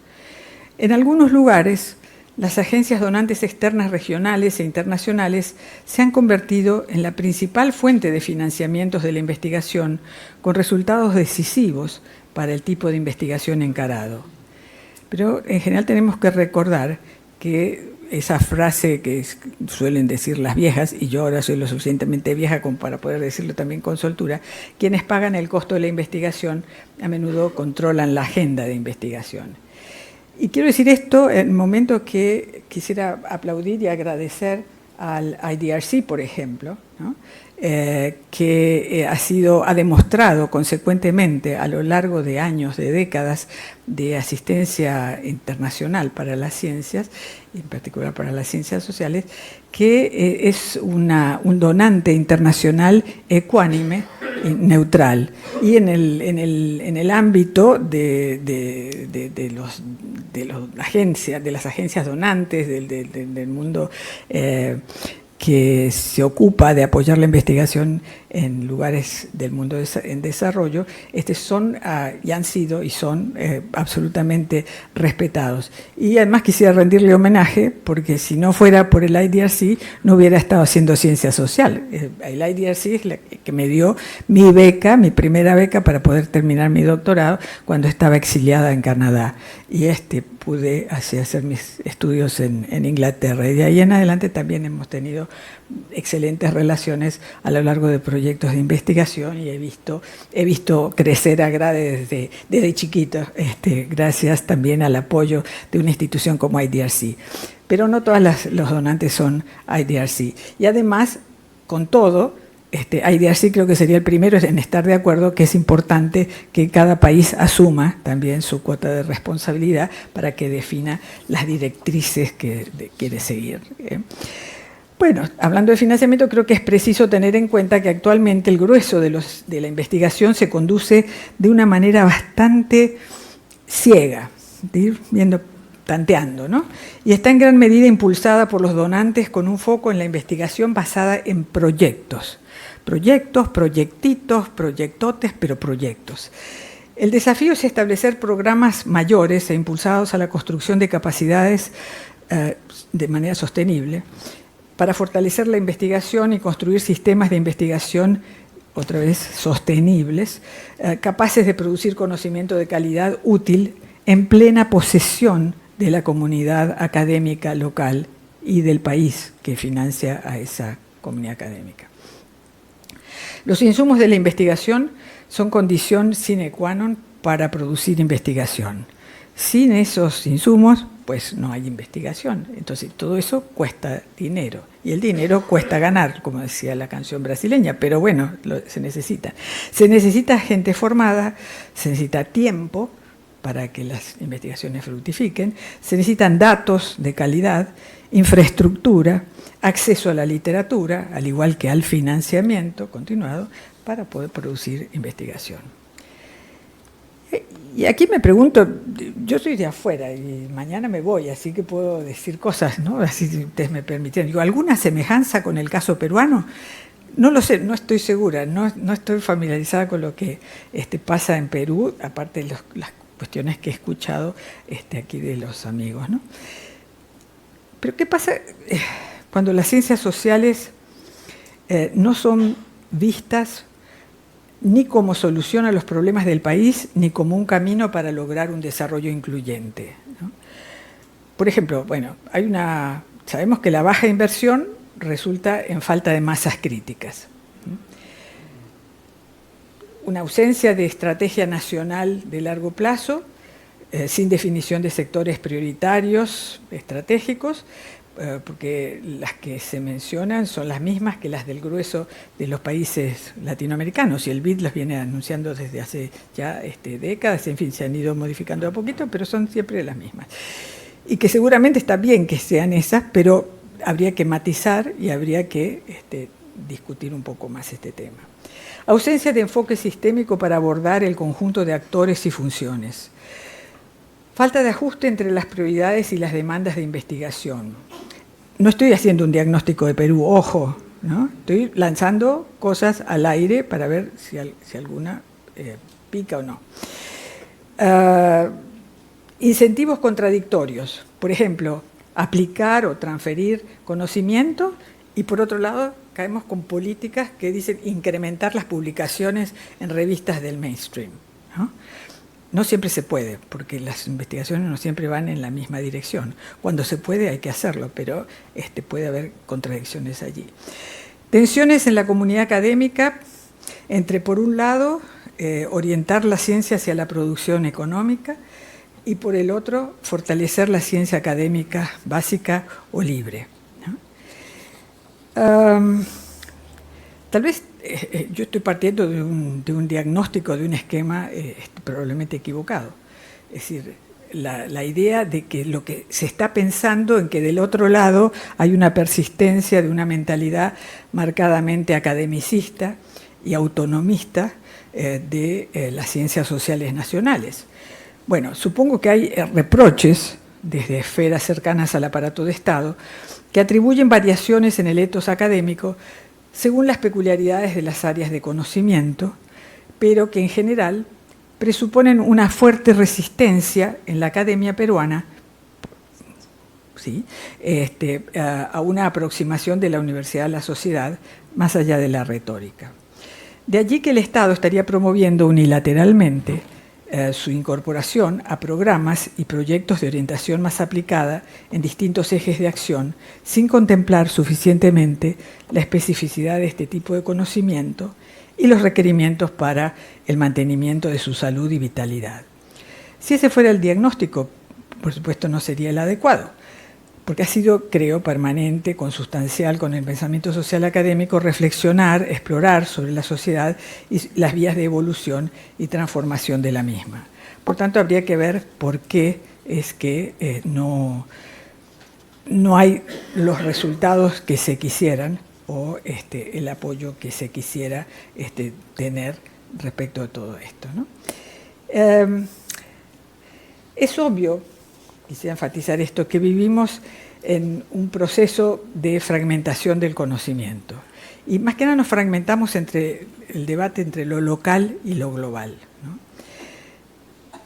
En algunos lugares, las agencias donantes externas regionales e internacionales se han convertido en la principal fuente de financiamientos de la investigación, con resultados decisivos para el tipo de investigación encarado. Pero en general tenemos que recordar que esa frase que suelen decir las viejas, y yo ahora soy lo suficientemente vieja como para poder decirlo también con soltura, quienes pagan el costo de la investigación a menudo controlan la agenda de investigación. Y quiero decir esto en el momento que quisiera aplaudir y agradecer al IDRC, por ejemplo, ¿no? Que ha demostrado consecuentemente a lo largo de años, de décadas de asistencia internacional para las ciencias, en particular para las ciencias sociales, que es un donante internacional ecuánime y neutral. Y en el ámbito de las agencias donantes, del mundo que se ocupa de apoyar la investigación en lugares del mundo en desarrollo, son y han sido y son absolutamente respetados. Y además quisiera rendirle homenaje, porque si no fuera por el IDRC, no hubiera estado haciendo ciencia social. El IDRC es la que me dio mi beca, mi primera beca para poder terminar mi doctorado cuando estaba exiliada en Canadá. Y pude hacer mis estudios en Inglaterra. Y de ahí en adelante también hemos tenido excelentes relaciones a lo largo de proyectos de investigación, y he visto crecer a Grade desde chiquito, gracias también al apoyo de una institución como IDRC. Pero no todos los donantes son IDRC. Y además, con todo, IDRC creo que sería el primero en estar de acuerdo que es importante que cada país asuma también su cuota de responsabilidad para que defina las directrices que quiere seguir. Bueno, hablando de financiamiento, creo que es preciso tener en cuenta que actualmente el grueso de la investigación se conduce de una manera bastante ciega, de ir tanteando, ¿no? Y está en gran medida impulsada por los donantes con un foco en la investigación basada en proyectos. Proyectos, proyectitos, proyectotes, pero proyectos. El desafío es establecer programas mayores e impulsados a la construcción de capacidades de manera sostenible, para fortalecer la investigación y construir sistemas de investigación, otra vez, sostenibles, capaces de producir conocimiento de calidad útil en plena posesión de la comunidad académica local y del país que financia a esa comunidad académica. Los insumos de la investigación son condición sine qua non para producir investigación. Sin esos insumos, pues no hay investigación. Entonces, todo eso cuesta dinero. Y el dinero cuesta ganar, como decía la canción brasileña, pero bueno, se necesita. Se necesita gente formada, se necesita tiempo para que las investigaciones fructifiquen, se necesitan datos de calidad, infraestructura, acceso a la literatura, al igual que al financiamiento continuado, para poder producir investigación. Y aquí me pregunto, yo soy de afuera y mañana me voy, así que puedo decir cosas, ¿no? Así si ustedes me permiten. Digo, ¿alguna semejanza con el caso peruano? No lo sé, no estoy segura, no estoy familiarizada con lo que pasa en Perú, aparte de las cuestiones que he escuchado aquí de los amigos, ¿no? Pero ¿qué pasa cuando las ciencias sociales no son vistas ni como solución a los problemas del país, ni como un camino para lograr un desarrollo incluyente, ¿no? Por ejemplo, bueno, sabemos que la baja inversión resulta en falta de masas críticas. Una ausencia de estrategia nacional de largo plazo, sin definición de sectores prioritarios estratégicos, porque las que se mencionan son las mismas que las del grueso de los países latinoamericanos, y el BID las viene anunciando desde hace ya décadas, en fin, se han ido modificando a poquito, pero son siempre las mismas. Y que seguramente está bien que sean esas, pero habría que matizar y habría que discutir un poco más este tema. Ausencia de enfoque sistémico para abordar el conjunto de actores y funciones. Falta de ajuste entre las prioridades y las demandas de investigación. No estoy haciendo un diagnóstico de Perú, ojo, ¿no? Estoy lanzando cosas al aire para ver si alguna pica o no. Incentivos contradictorios. Por ejemplo, aplicar o transferir conocimiento, y por otro lado caemos con políticas que dicen incrementar las publicaciones en revistas del mainstream, ¿no? No siempre se puede, porque las investigaciones no siempre van en la misma dirección. Cuando se puede hay que hacerlo, pero puede haber contradicciones allí. Tensiones en la comunidad académica entre, por un lado, orientar la ciencia hacia la producción económica y, por el otro, fortalecer la ciencia académica básica o libre, ¿no? Tal vez yo estoy partiendo de un diagnóstico, de un esquema probablemente equivocado. Es decir, la idea de que lo que se está pensando en que del otro lado hay una persistencia de una mentalidad marcadamente academicista y autonomista de las ciencias sociales nacionales. Bueno, supongo que hay reproches desde esferas cercanas al aparato de Estado que atribuyen variaciones en el etos académico según las peculiaridades de las áreas de conocimiento, pero que en general presuponen una fuerte resistencia en la academia peruana, ¿sí?, a una aproximación de la universidad a la sociedad más allá de la retórica. De allí que el Estado estaría promoviendo unilateralmente su incorporación a programas y proyectos de orientación más aplicada en distintos ejes de acción, sin contemplar suficientemente la especificidad de este tipo de conocimiento y los requerimientos para el mantenimiento de su salud y vitalidad. Si ese fuera el diagnóstico, por supuesto no sería el adecuado, porque ha sido, creo, permanente, consustancial con el pensamiento social académico, reflexionar, explorar sobre la sociedad y las vías de evolución y transformación de la misma. Por tanto, habría que ver por qué es que no hay los resultados que se quisieran o el apoyo que se quisiera tener respecto a todo esto, ¿no? Es obvio, quisiera enfatizar esto, que vivimos en un proceso de fragmentación del conocimiento. Y más que nada nos fragmentamos entre el debate entre lo local y lo global, ¿no?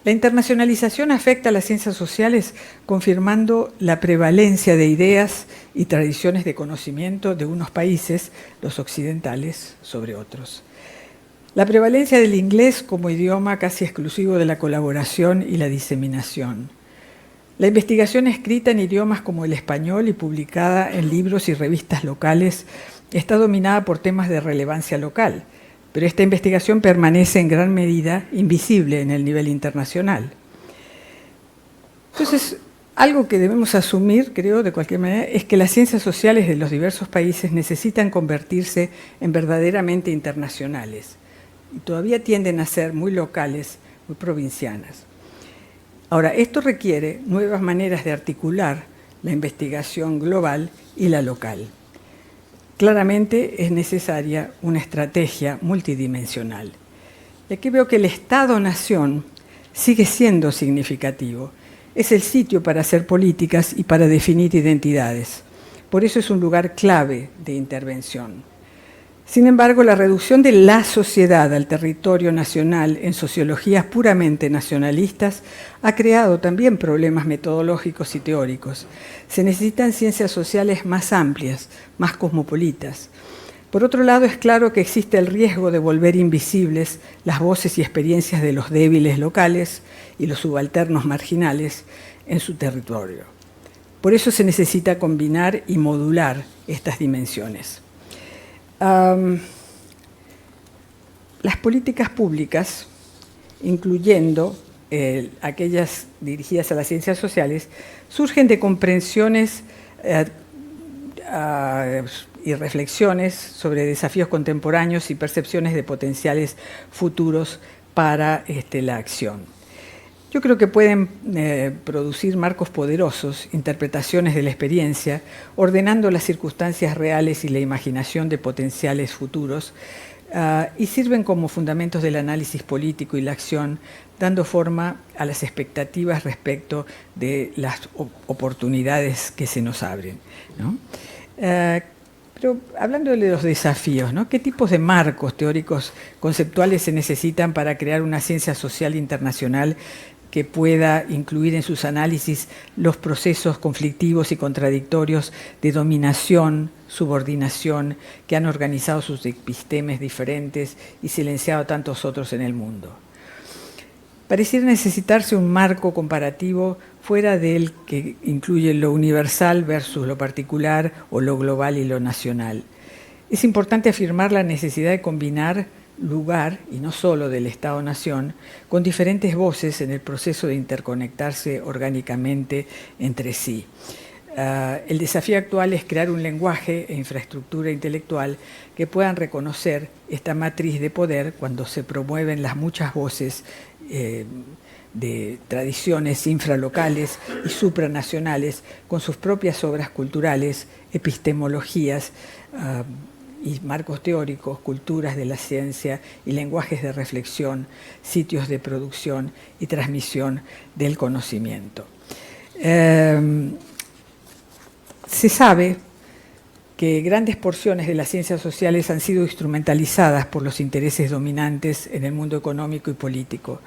La internacionalización afecta a las ciencias sociales confirmando la prevalencia de ideas y tradiciones de conocimiento de unos países, los occidentales, sobre otros. La prevalencia del inglés como idioma casi exclusivo de la colaboración y la diseminación. La investigación escrita en idiomas como el español y publicada en libros y revistas locales está dominada por temas de relevancia local, pero esta investigación permanece en gran medida invisible en el nivel internacional. Entonces, algo que debemos asumir, creo, de cualquier manera, es que las ciencias sociales de los diversos países necesitan convertirse en verdaderamente internacionales y todavía tienden a ser muy locales, muy provincianas. Ahora, esto requiere nuevas maneras de articular la investigación global y la local. Claramente es necesaria una estrategia multidimensional. Y aquí veo que el Estado-nación sigue siendo significativo. Es el sitio para hacer políticas y para definir identidades. Por eso es un lugar clave de intervención. Sin embargo, la reducción de la sociedad al territorio nacional en sociologías puramente nacionalistas ha creado también problemas metodológicos y teóricos. Se necesitan ciencias sociales más amplias, más cosmopolitas. Por otro lado, es claro que existe el riesgo de volver invisibles las voces y experiencias de los débiles locales y los subalternos marginales en su territorio. Por eso se necesita combinar y modular estas dimensiones. Las políticas públicas, incluyendo aquellas dirigidas a las ciencias sociales, surgen de comprensiones y reflexiones sobre desafíos contemporáneos y percepciones de potenciales futuros para la acción. Yo creo que pueden producir marcos poderosos, interpretaciones de la experiencia, ordenando las circunstancias reales y la imaginación de potenciales futuros, y sirven como fundamentos del análisis político y la acción, dando forma a las expectativas respecto de las oportunidades que se nos abren, ¿no? Pero hablando de los desafíos, ¿no? ¿Qué tipos de marcos teóricos conceptuales se necesitan para crear una ciencia social internacional que pueda incluir en sus análisis los procesos conflictivos y contradictorios de dominación, subordinación, que han organizado sus epistemes diferentes y silenciado a tantos otros en el mundo? Pareciera necesitarse un marco comparativo fuera del que incluye lo universal versus lo particular o lo global y lo nacional. Es importante afirmar la necesidad de combinar lugar, y no solo del Estado-Nación, con diferentes voces en el proceso de interconectarse orgánicamente entre sí. El desafío actual es crear un lenguaje e infraestructura intelectual que puedan reconocer esta matriz de poder cuando se promueven las muchas voces de tradiciones infralocales y supranacionales con sus propias obras culturales, epistemologías y marcos teóricos, culturas de la ciencia y lenguajes de reflexión, sitios de producción y transmisión del conocimiento. Se sabe que grandes porciones de las ciencias sociales han sido instrumentalizadas por los intereses dominantes en el mundo económico y político.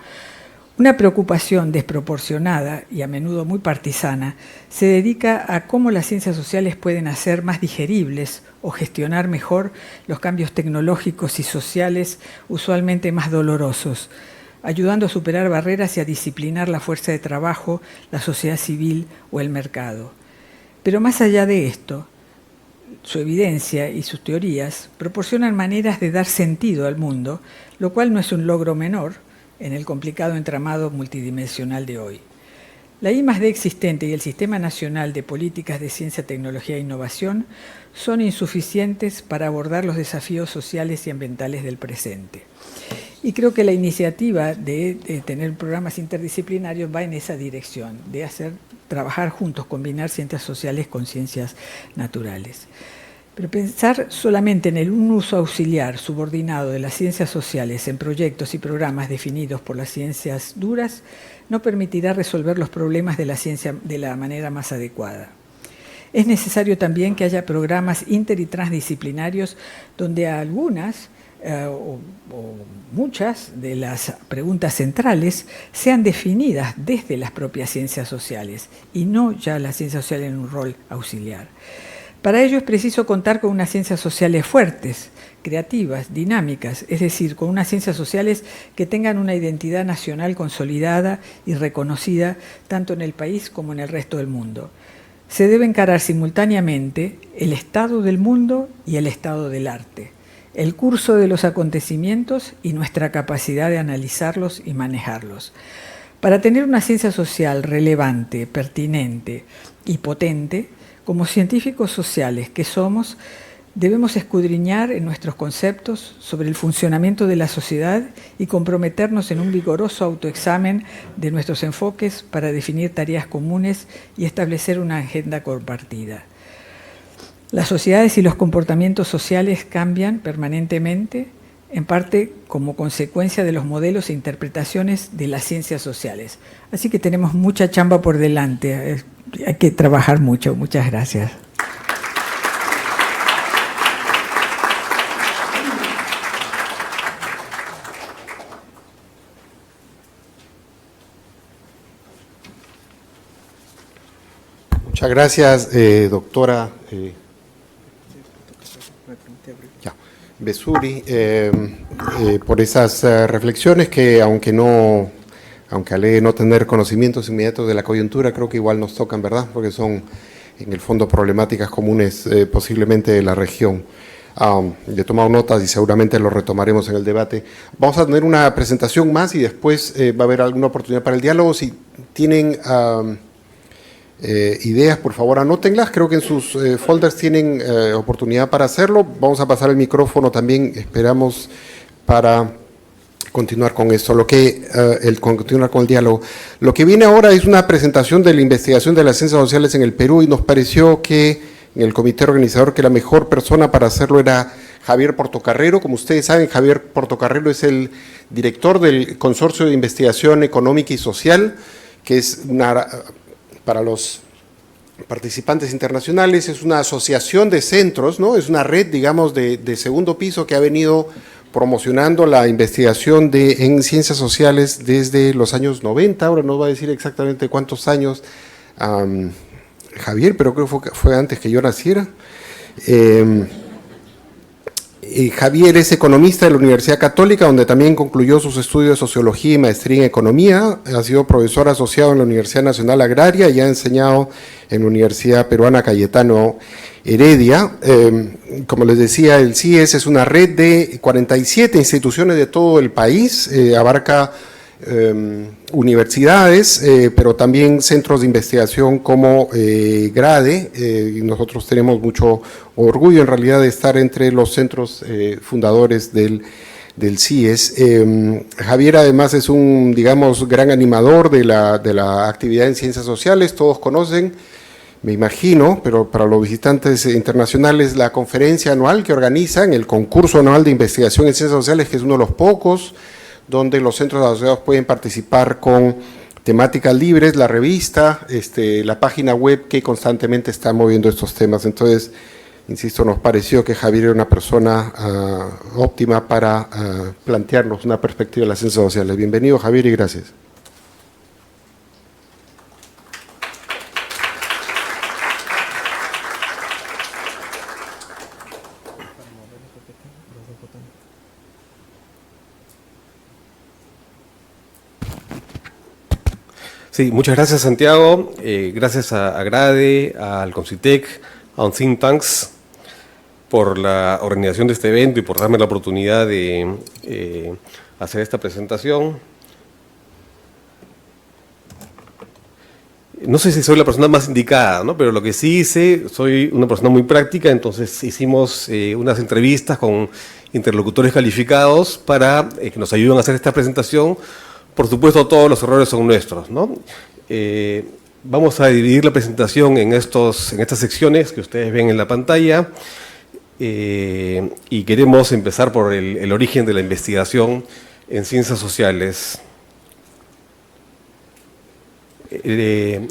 Una preocupación desproporcionada y a menudo muy partisana se dedica a cómo las ciencias sociales pueden hacer más digeribles o gestionar mejor los cambios tecnológicos y sociales usualmente más dolorosos, ayudando a superar barreras y a disciplinar la fuerza de trabajo, la sociedad civil o el mercado. Pero más allá de esto, su evidencia y sus teorías proporcionan maneras de dar sentido al mundo, lo cual no es un logro menor en el complicado entramado multidimensional de hoy. La I+D existente y el Sistema Nacional de Políticas de Ciencia, Tecnología e Innovación son insuficientes para abordar los desafíos sociales y ambientales del presente. Y creo que la iniciativa de tener programas interdisciplinarios va en esa dirección, de trabajar juntos, combinar ciencias sociales con ciencias naturales. Pero pensar solamente en un uso auxiliar subordinado de las ciencias sociales en proyectos y programas definidos por las ciencias duras no permitirá resolver los problemas de la ciencia de la manera más adecuada. Es necesario también que haya programas inter y transdisciplinarios donde algunas o muchas de las preguntas centrales sean definidas desde las propias ciencias sociales y no ya las ciencias sociales en un rol auxiliar. Para ello es preciso contar con unas ciencias sociales fuertes, creativas, dinámicas, es decir, con unas ciencias sociales que tengan una identidad nacional consolidada y reconocida tanto en el país como en el resto del mundo. Se debe encarar simultáneamente el estado del mundo y el estado del arte, el curso de los acontecimientos y nuestra capacidad de analizarlos y manejarlos. Para tener una ciencia social relevante, pertinente y potente, como científicos sociales que somos, debemos escudriñar en nuestros conceptos sobre el funcionamiento de la sociedad y comprometernos en un vigoroso autoexamen de nuestros enfoques para definir tareas comunes y establecer una agenda compartida. Las sociedades y los comportamientos sociales cambian permanentemente, en parte como consecuencia de los modelos e interpretaciones de las ciencias sociales. Así que tenemos mucha chamba por delante, hay que trabajar mucho. Muchas gracias. Muchas gracias, doctora Besuri, por esas reflexiones que, aunque alegue no tener conocimientos inmediatos de la coyuntura, creo que igual nos tocan, ¿verdad? Porque son, en el fondo, problemáticas comunes posiblemente de la región. He tomado notas y seguramente lo retomaremos en el debate. Vamos a tener una presentación más y después va a haber alguna oportunidad para el diálogo. Si tienen ideas, por favor, anótenlas. Creo que en sus folders tienen oportunidad para hacerlo. Vamos a pasar el micrófono también, esperamos, para continuar con esto, continuar con el diálogo. Lo que viene ahora es una presentación de la investigación de las ciencias sociales en el Perú y nos pareció que en el comité organizador que la mejor persona para hacerlo era Javier Portocarrero. Como ustedes saben, Javier Portocarrero es el director del Consorcio de Investigación Económica y Social, que es para los participantes internacionales, es una asociación de centros, ¿no? Es una red, digamos, de segundo piso que ha venido promocionando la investigación en ciencias sociales desde los años 90, ahora no va a decir exactamente cuántos años, Javier, pero creo que fue antes que yo naciera. Javier es economista de la Universidad Católica, donde también concluyó sus estudios de Sociología y Maestría en Economía. Ha sido profesor asociado en la Universidad Nacional Agraria y ha enseñado en la Universidad Peruana Cayetano Heredia. Como les decía, el CIES es una red de 47 instituciones de todo el país, abarca universidades, pero también centros de investigación como GRADE, y nosotros tenemos mucho orgullo en realidad de estar entre los centros fundadores del CIES. Javier además es un, digamos, gran animador de la actividad en ciencias sociales, todos conocen, me imagino, pero para los visitantes internacionales, la conferencia anual que organizan, el concurso anual de investigación en ciencias sociales, que es uno de los pocos, donde los centros asociados pueden participar con temáticas libres, la revista, la página web que constantemente está moviendo estos temas. Entonces, insisto, nos pareció que Javier era una persona óptima para plantearnos una perspectiva de las ciencias sociales. Bienvenido, Javier, y gracias. Sí, muchas gracias, Santiago. Gracias a GRADE, al CONCITEC, a un think tanks por la organización de este evento y por darme la oportunidad de hacer esta presentación. No sé si soy la persona más indicada, ¿no? Pero lo que sí hice, soy una persona muy práctica, entonces hicimos unas entrevistas con interlocutores calificados para que nos ayuden a hacer esta presentación. Por supuesto, todos los errores son nuestros, ¿no? Vamos a dividir la presentación en estas secciones que ustedes ven en la pantalla y queremos empezar por el origen de la investigación en ciencias sociales.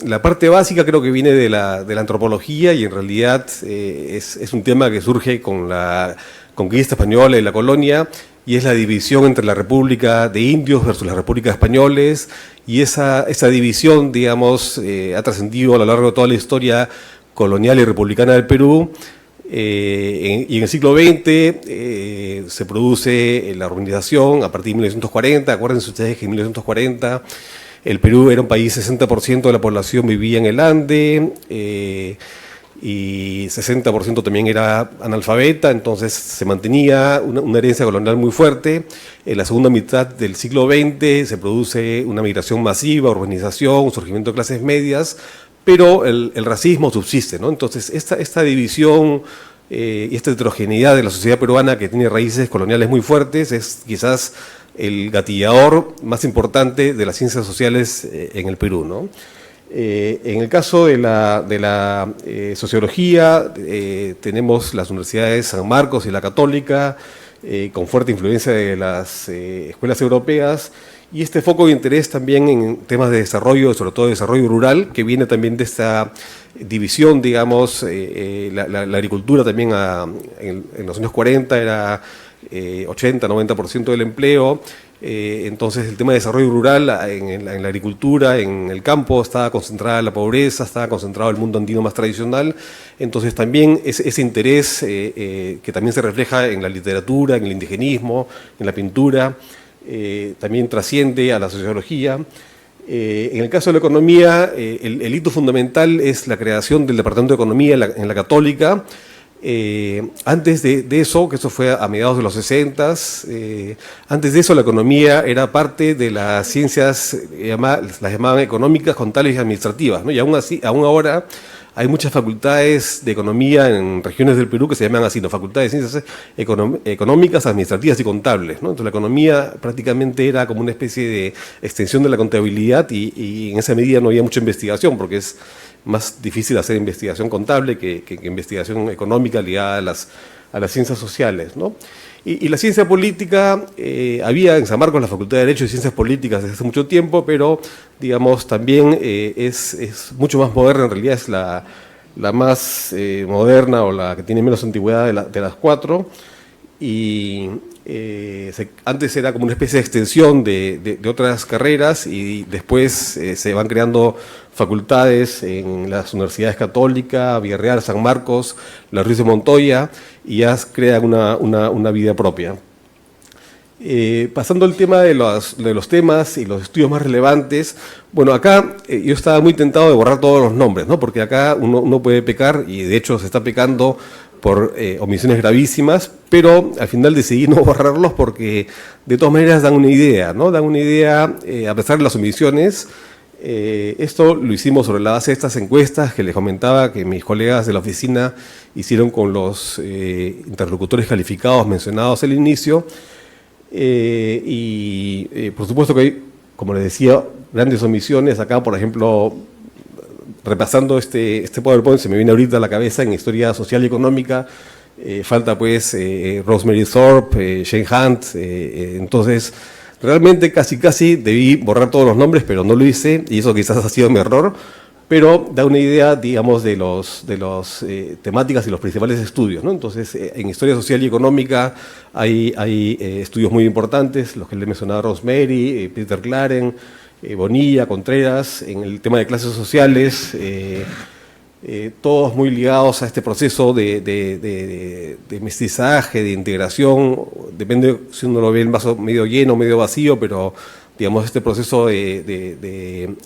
La parte básica creo que viene de la antropología y en realidad es un tema que surge con la conquista española y la colonia, y es la división entre la República de Indios versus las Repúblicas Españoles, y esa división, digamos, ha trascendido a lo largo de toda la historia colonial y republicana del Perú, y en el siglo XX se produce la urbanización a partir de 1940. Acuérdense ustedes que en 1940 el Perú era un país, 60% de la población vivía en el Ande, y 60% también era analfabeta, entonces se mantenía una herencia colonial muy fuerte. En la segunda mitad del siglo XX se produce una migración masiva, urbanización, un surgimiento de clases medias, pero el racismo subsiste, ¿no? Entonces esta división y esta heterogeneidad de la sociedad peruana, que tiene raíces coloniales muy fuertes, es quizás el gatillador más importante de las ciencias sociales en el Perú, ¿no? En el caso de la sociología, tenemos las universidades San Marcos y la Católica, con fuerte influencia de las escuelas europeas, y este foco de interés también en temas de desarrollo, sobre todo de desarrollo rural, que viene también de esta división, digamos. La agricultura también en los años 40 era 80-90% del empleo. Entonces el tema de desarrollo rural en la agricultura, en el campo, estaba concentrada la pobreza, estaba concentrado el mundo andino más tradicional. Entonces también ese interés que también se refleja en la literatura, en el indigenismo, en la pintura, también trasciende a la sociología. En el caso de la economía, el hito fundamental es la creación del Departamento de Economía en la Católica. Antes de eso, que eso fue a mediados de los 60s, antes de eso la economía era parte de las ciencias, las llamaban económicas, contables y administrativas, ¿no? Y aún así, aún ahora hay muchas facultades de economía en regiones del Perú que se llaman así, ¿no? Facultades de ciencias económicas, administrativas y contables, ¿no? Entonces la economía prácticamente era como una especie de extensión de la contabilidad y en esa medida no había mucha investigación, porque es más difícil hacer investigación contable que investigación económica ligada a las ciencias sociales, ¿no? Y la ciencia política, había en San Marcos la Facultad de Derecho y Ciencias Políticas desde hace mucho tiempo, pero digamos también es mucho más moderna, en realidad es la más moderna o la que tiene menos antigüedad de las cuatro, y antes era como una especie de extensión de otras carreras, y después se van creando facultades en las universidades Católica, Villarreal, San Marcos, la Ruiz de Montoya, y ya crean una vida propia. Pasando al tema de los temas y los estudios más relevantes, bueno, acá yo estaba muy tentado de borrar todos los nombres, ¿no? Porque acá uno puede pecar, y de hecho se está pecando por omisiones gravísimas, pero al final decidí no borrarlos porque de todas maneras dan una idea, ¿no? Dan una idea, a pesar de las omisiones. Esto lo hicimos sobre la base de estas encuestas que les comentaba que mis colegas de la oficina hicieron con los interlocutores calificados mencionados al inicio. Por supuesto que hay, como les decía, grandes omisiones. Acá, por ejemplo, repasando este PowerPoint, se me viene ahorita a la cabeza en Historia Social y Económica, falta pues Rosemary Thorpe, Jane Hunt, entonces realmente casi debí borrar todos los nombres, pero no lo hice, y eso quizás ha sido mi error, pero da una idea, digamos, de los temáticas y los principales estudios, ¿no? Entonces, en Historia Social y Económica hay estudios muy importantes, los que le he mencionado a Rosemary, Peter Claren, Bonilla, Contreras, en el tema de clases sociales, todos muy ligados a este proceso de mestizaje, de integración, depende si uno lo ve el vaso medio lleno, medio vacío, pero digamos este proceso de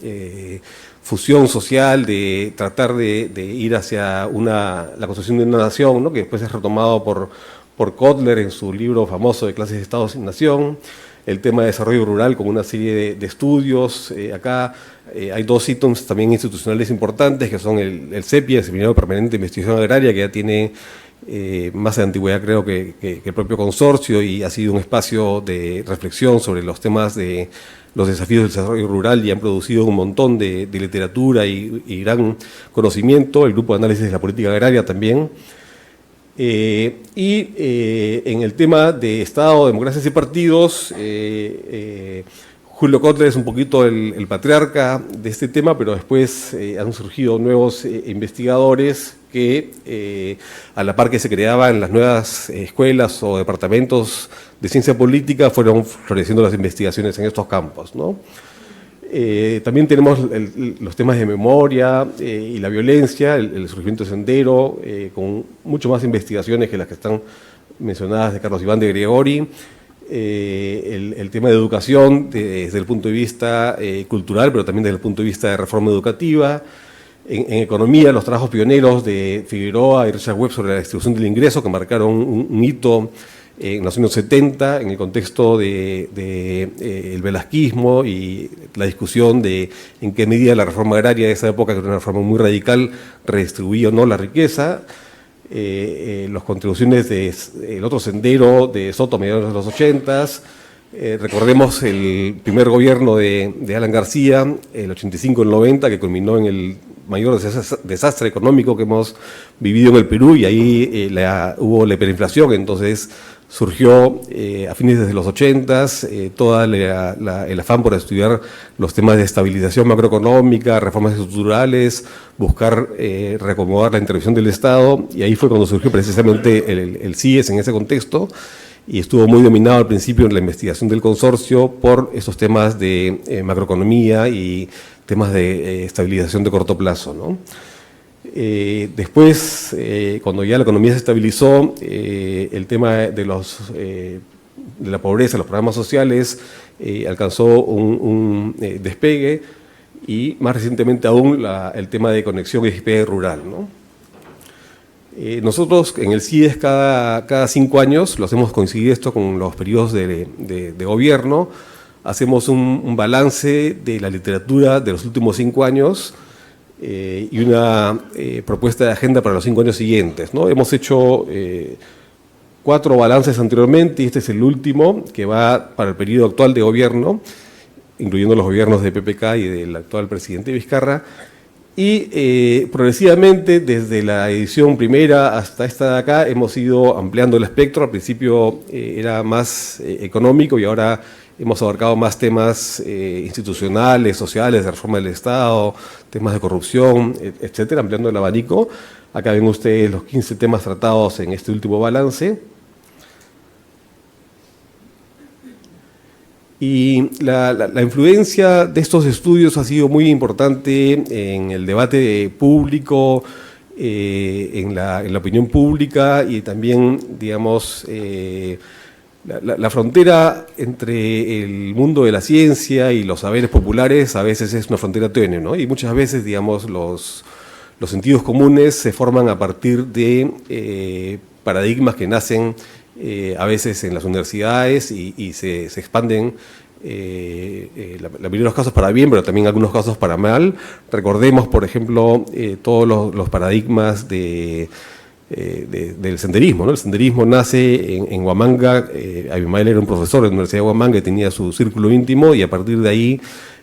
fusión social, de tratar de ir hacia la construcción de una nación, ¿no? Que después es retomado por Kotler en su libro famoso de Clases de Estado sin Nación. El tema de desarrollo rural con una serie de estudios. Acá hay dos ítems también institucionales importantes, que son el CEPI, el Seminario Permanente de Investigación Agraria, que ya tiene más de antigüedad creo que el propio consorcio, y ha sido un espacio de reflexión sobre los temas de los desafíos del desarrollo rural, y han producido un montón de literatura y gran conocimiento. El Grupo de Análisis de la Política Agraria también. En el tema de Estado, democracias y partidos, Julio Kotler es un poquito el patriarca de este tema, pero después han surgido nuevos investigadores que, a la par que se creaban las nuevas escuelas o departamentos de ciencia política, fueron floreciendo las investigaciones en estos campos, ¿no? También tenemos los temas de memoria y la violencia, el surgimiento de Sendero, con mucho más investigaciones que las que están mencionadas de Carlos Iván de Gregori. El tema de educación desde el punto de vista cultural, pero también desde el punto de vista de reforma educativa. En economía, los trabajos pioneros de Figueroa y Richard Webb sobre la distribución del ingreso, que marcaron un hito en los años 70, en el contexto el velasquismo y la discusión de en qué medida la reforma agraria de esa época, que era una reforma muy radical, redistribuía o no la riqueza. Las contribuciones del otro Sendero de Soto a mediados de los 80s. Recordemos el primer gobierno de Alan García, el 85 y el 90, que culminó en el mayor desastre económico que hemos vivido en el Perú, y ahí hubo la hiperinflación. Entonces surgió a fines de los 80s todo el afán por estudiar los temas de estabilización macroeconómica, reformas estructurales, buscar reacomodar la intervención del Estado, y ahí fue cuando surgió precisamente el CIES en ese contexto, y estuvo muy dominado al principio en la investigación del consorcio por esos temas de macroeconomía y temas de estabilización de corto plazo, ¿no? Después, cuando ya la economía se estabilizó, el tema de la pobreza, los programas sociales, alcanzó un despegue, y más recientemente aún el tema de conexión y despegue rural, ¿no? Nosotros en el CIES cada 5 años, lo hacemos coincidir esto con los periodos de gobierno, hacemos un balance de la literatura de los últimos 5 años, y una propuesta de agenda para los 5 años siguientes, ¿no? Hemos hecho 4 balances anteriormente, y este es el último, que va para el periodo actual de gobierno, incluyendo los gobiernos de PPK y del actual presidente Vizcarra, y progresivamente, desde la edición primera hasta esta de acá, hemos ido ampliando el espectro. Al principio era más económico, y ahora hemos abarcado más temas institucionales, sociales, de reforma del Estado, temas de corrupción, etcétera, ampliando el abanico. Acá ven ustedes los 15 temas tratados en este último balance. Y la influencia de estos estudios ha sido muy importante en el debate público, en la opinión pública, y también, digamos, la frontera entre el mundo de la ciencia y los saberes populares a veces es una frontera tenue, ¿no? Y muchas veces, digamos, los los sentidos comunes se forman a partir de paradigmas que nacen a veces en las universidades y se expanden, la mayoría de los casos para bien, pero también algunos casos para mal. Recordemos, por ejemplo, todos los paradigmas del senderismo, ¿no? El senderismo nace en Huamanga. Abimael era un profesor de la Universidad de Huamanga y tenía su círculo íntimo, y a partir de ahí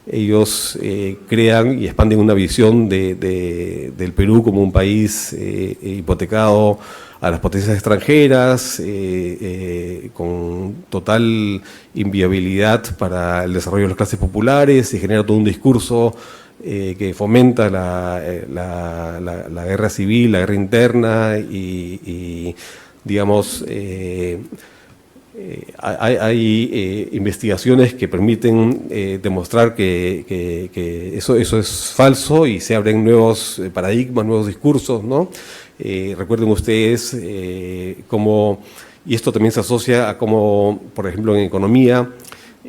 ellos crean y expanden una visión del Perú como un país hipotecado a las potencias extranjeras, con total inviabilidad para el desarrollo de las clases populares, y genera todo un discurso que fomenta la guerra civil, la guerra interna, y digamos, hay investigaciones que permiten demostrar que eso es falso, y se abren nuevos paradigmas, nuevos discursos, ¿no? Recuerden ustedes cómo, y esto también se asocia a cómo, por ejemplo, en economía,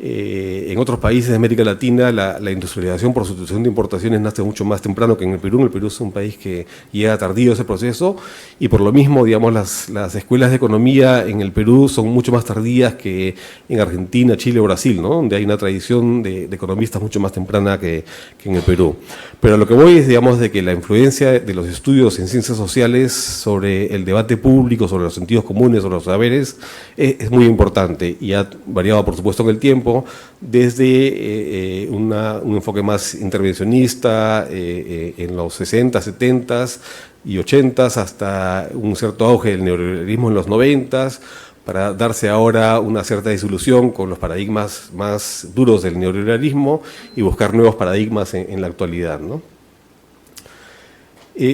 en otros países de América Latina, la industrialización por sustitución de importaciones nace mucho más temprano que en el Perú. En el Perú es un país que llega tardío a ese proceso, y por lo mismo, digamos, las escuelas de economía en el Perú son mucho más tardías que en Argentina, Chile o Brasil, ¿no? Donde hay una tradición de economistas mucho más temprana que en el Perú. Pero lo que voy es, digamos, de que la influencia de los estudios en ciencias sociales sobre el debate público, sobre los sentidos comunes, sobre los saberes, es muy importante, y ha variado, por supuesto, en el tiempo, desde un enfoque más intervencionista en los 60, 70 y 80 hasta un cierto auge del neoliberalismo en los 90, para darse ahora una cierta disolución con los paradigmas más duros del neoliberalismo y buscar nuevos paradigmas en la actualidad, ¿no?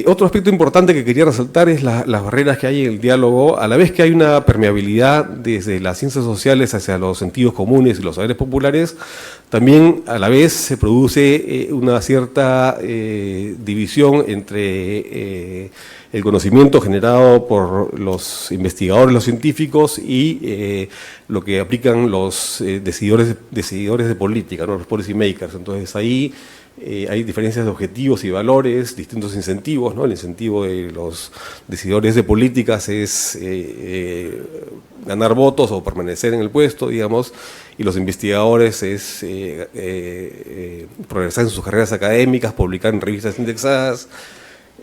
Otro aspecto importante que quería resaltar es las barreras que hay en el diálogo. A la vez que hay una permeabilidad desde las ciencias sociales hacia los sentidos comunes y los saberes populares, también a la vez se produce una cierta división entre el conocimiento generado por los investigadores, los científicos, y lo que aplican los decidores de política, ¿no? Los policy makers. Entonces ahí hay diferencias de objetivos y valores, distintos incentivos, ¿no? El incentivo de los decidores de políticas es ganar votos o permanecer en el puesto, digamos, y los investigadores es progresar en sus carreras académicas, publicar en revistas indexadas.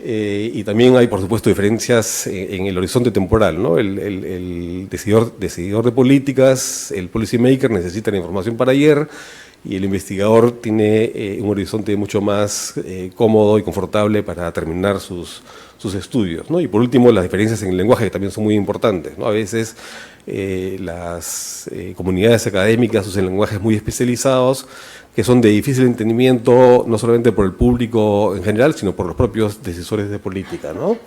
Y también hay, por supuesto, diferencias en el horizonte temporal, ¿no? El decidor de políticas, el policy maker, necesita la información para ayer, y el investigador tiene un horizonte mucho más cómodo y confortable para terminar sus estudios, ¿no? Y por último, las diferencias en el lenguaje, que también son muy importantes, ¿no? A veces las comunidades académicas usan lenguajes muy especializados, que son de difícil entendimiento, no solamente por el público en general, sino por los propios decisores de política, ¿no?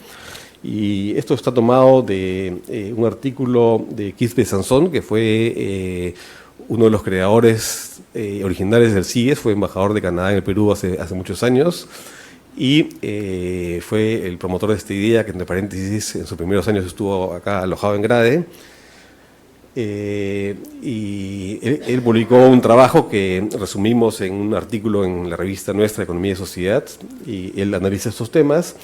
Y esto está tomado de un artículo de Quispe Sansón, que fue uno de los creadores originales del CIES, fue embajador de Canadá en el Perú hace muchos años, y fue el promotor de esta idea, que, entre paréntesis, en sus primeros años estuvo acá alojado en Grade. Y él publicó un trabajo que resumimos en un artículo en la revista nuestra, Economía y Sociedad, y él analiza estos temas.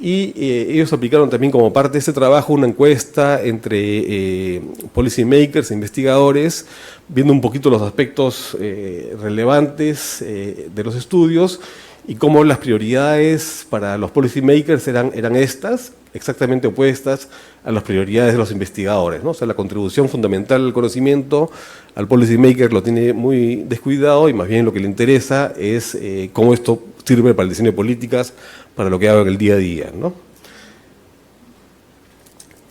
Y ellos aplicaron también, como parte de ese trabajo, una encuesta entre policy makers e investigadores, viendo un poquito los aspectos relevantes de los estudios, y cómo las prioridades para los policy makers eran estas, exactamente opuestas a las prioridades de los investigadores, ¿no? O sea, la contribución fundamental al conocimiento al policy maker lo tiene muy descuidado, y más bien lo que le interesa es cómo esto sirve para el diseño de políticas, para lo que haga en el día a día, ¿no?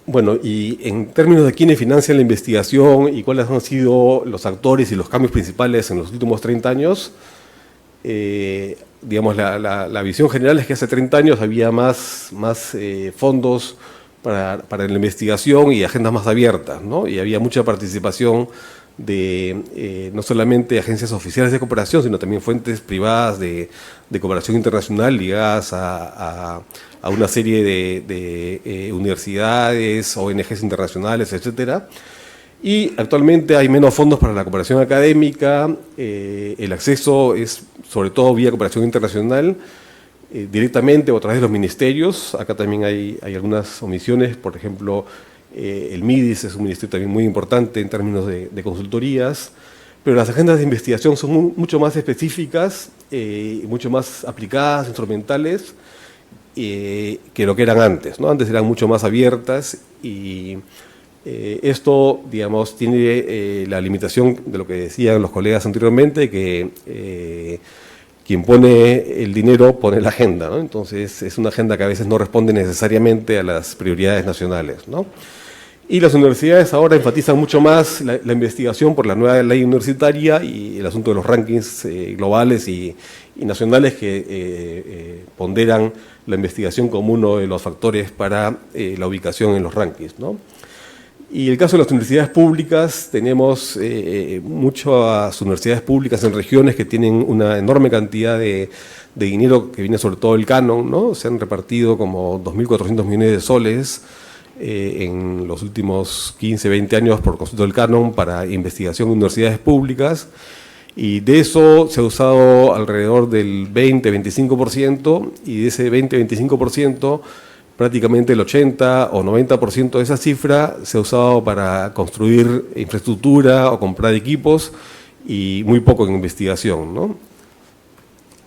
Bueno, y en términos de quiénes financian la investigación y cuáles han sido los actores y los cambios principales en los últimos 30 años, digamos, la visión general es que hace 30 años había más fondos para la investigación y agendas más abiertas, ¿no? Y había mucha participación de no solamente agencias oficiales de cooperación, sino también fuentes privadas de cooperación internacional ligadas a una serie de universidades, ONGs internacionales, etcétera. Y actualmente hay menos fondos para la cooperación académica, el acceso es sobre todo vía cooperación internacional, directamente o a través de los ministerios. Acá también hay algunas omisiones, por ejemplo, el MIDIS es un ministerio también muy importante en términos de consultorías, pero las agendas de investigación son mucho más específicas, mucho más aplicadas, instrumentales, que lo que eran antes, ¿no? Antes eran mucho más abiertas y esto, digamos, tiene la limitación de lo que decían los colegas anteriormente, que quien pone el dinero pone la agenda, ¿no? Entonces es una agenda que a veces no responde necesariamente a las prioridades nacionales, ¿no? Y las universidades ahora enfatizan mucho más la investigación por la nueva ley universitaria y el asunto de los rankings globales y nacionales que ponderan la investigación como uno de los factores para la ubicación en los rankings, ¿no? Y el caso de las universidades públicas, tenemos muchas universidades públicas en regiones que tienen una enorme cantidad de dinero que viene sobre todo del canon, ¿no? Se han repartido como 2.400 millones de soles en los últimos 15, 20 años por concepto del canon para investigación en universidades públicas, y de eso se ha usado alrededor del 20-25%, y de ese 20-25%, prácticamente el 80 o 90% de esa cifra se ha usado para construir infraestructura o comprar equipos, y muy poco en investigación, ¿no?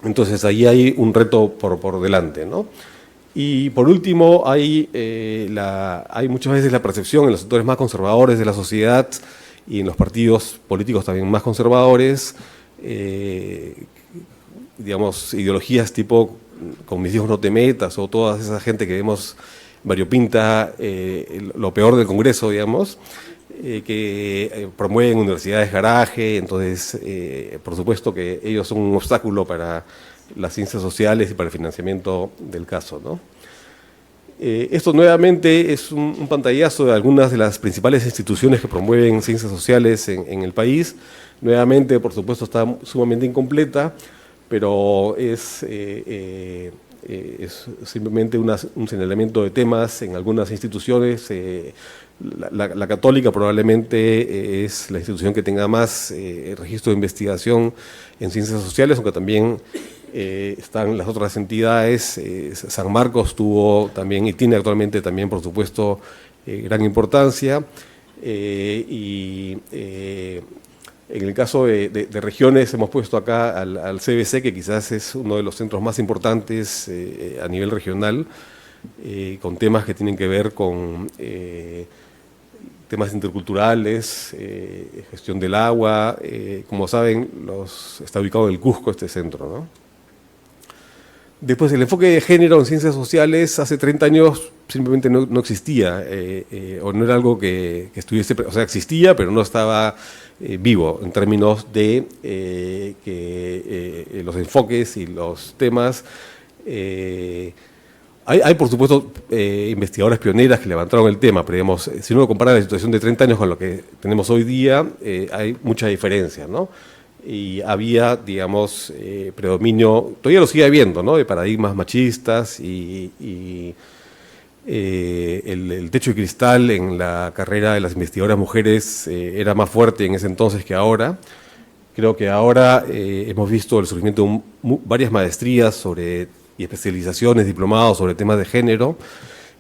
Entonces ahí hay un reto por delante, ¿no? Y por último, hay muchas veces la percepción en los sectores más conservadores de la sociedad y en los partidos políticos también más conservadores, digamos, ideologías tipo "con mis hijos no te metas", o toda esa gente que vemos variopinta lo peor del Congreso, digamos, que promueven universidades garaje. Entonces, por supuesto que ellos son un obstáculo para las ciencias sociales y para el financiamiento del caso, ¿no? Esto nuevamente es un pantallazo de algunas de las principales instituciones que promueven ciencias sociales en el país. Nuevamente, por supuesto, está sumamente incompleta, pero es simplemente un señalamiento de temas en algunas instituciones. La Católica probablemente es la institución que tenga más registro de investigación en ciencias sociales, aunque también están las otras entidades. San Marcos tuvo también y tiene actualmente también, por supuesto, gran importancia. En el caso de regiones, hemos puesto acá al CBC, que quizás es uno de los centros más importantes a nivel regional, con temas que tienen que ver con temas interculturales, gestión del agua. Como saben, está ubicado en el Cusco este centro, ¿no? Después, el enfoque de género en ciencias sociales hace 30 años simplemente no existía, o no era algo que estuviese, o sea, existía, pero no estaba vivo en términos de que los enfoques y los temas. Hay, por supuesto, investigadoras pioneras que levantaron el tema, pero digamos, si uno compara la situación de 30 años con lo que tenemos hoy día, hay mucha diferencia, ¿no? Y había, digamos, predominio, todavía lo sigue habiendo, ¿no?, de paradigmas machistas, y el techo de cristal en la carrera de las investigadoras mujeres era más fuerte en ese entonces que ahora. Creo que ahora hemos visto el surgimiento de varias maestrías y especializaciones, diplomados sobre temas de género.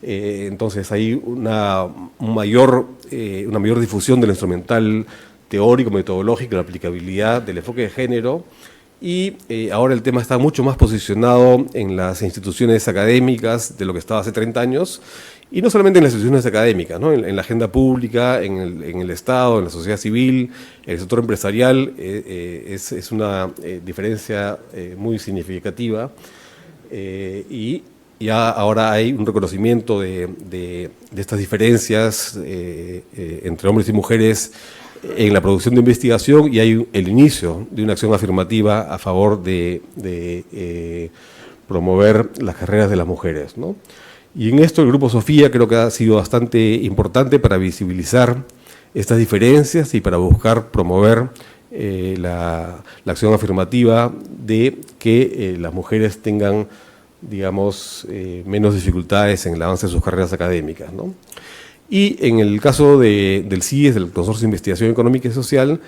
Entonces hay una mayor difusión del instrumental teórico, metodológico, la aplicabilidad del enfoque de género, y ahora el tema está mucho más posicionado en las instituciones académicas de lo que estaba hace 30 años, y no solamente en las instituciones académicas, ¿no? En la agenda pública, en el Estado, en la sociedad civil, en el sector empresarial. Es una diferencia muy significativa, y ya ahora hay un reconocimiento de estas diferencias entre hombres y mujeres en la producción de investigación, y hay el inicio de una acción afirmativa a favor de promover las carreras de las mujeres, ¿no? Y en esto el Grupo Sofía creo que ha sido bastante importante para visibilizar estas diferencias y para buscar promover la acción afirmativa de que las mujeres tengan, digamos, menos dificultades en el avance de sus carreras académicas, ¿no? Y en el caso del CIES, del Consorcio de Investigación Económica y Social,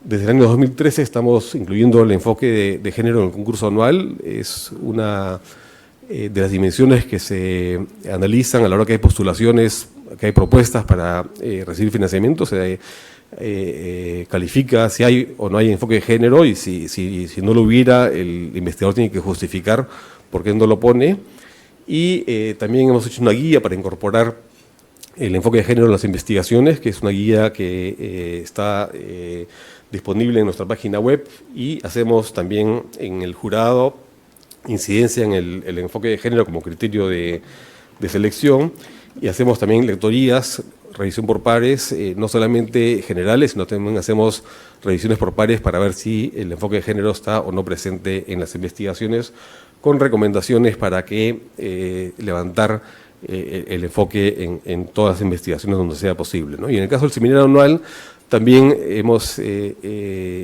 desde el año 2013 estamos incluyendo el enfoque de género en el concurso anual. Es una de las dimensiones que se analizan a la hora que hay postulaciones, que hay propuestas para recibir financiamiento, se califica si hay o no hay enfoque de género, y si no lo hubiera, el investigador tiene que justificar por qué no lo pone. Y también hemos hecho una guía para incorporar el enfoque de género en las investigaciones, que es una guía que está disponible en nuestra página web, y hacemos también en el jurado incidencia en el enfoque de género como criterio de selección, y hacemos también lectorías, revisión por pares, no solamente generales, sino también hacemos revisiones por pares para ver si el enfoque de género está o no presente en las investigaciones, con recomendaciones para que levantar el enfoque en todas las investigaciones donde sea posible, ¿no? Y en el caso del seminario anual, también hemos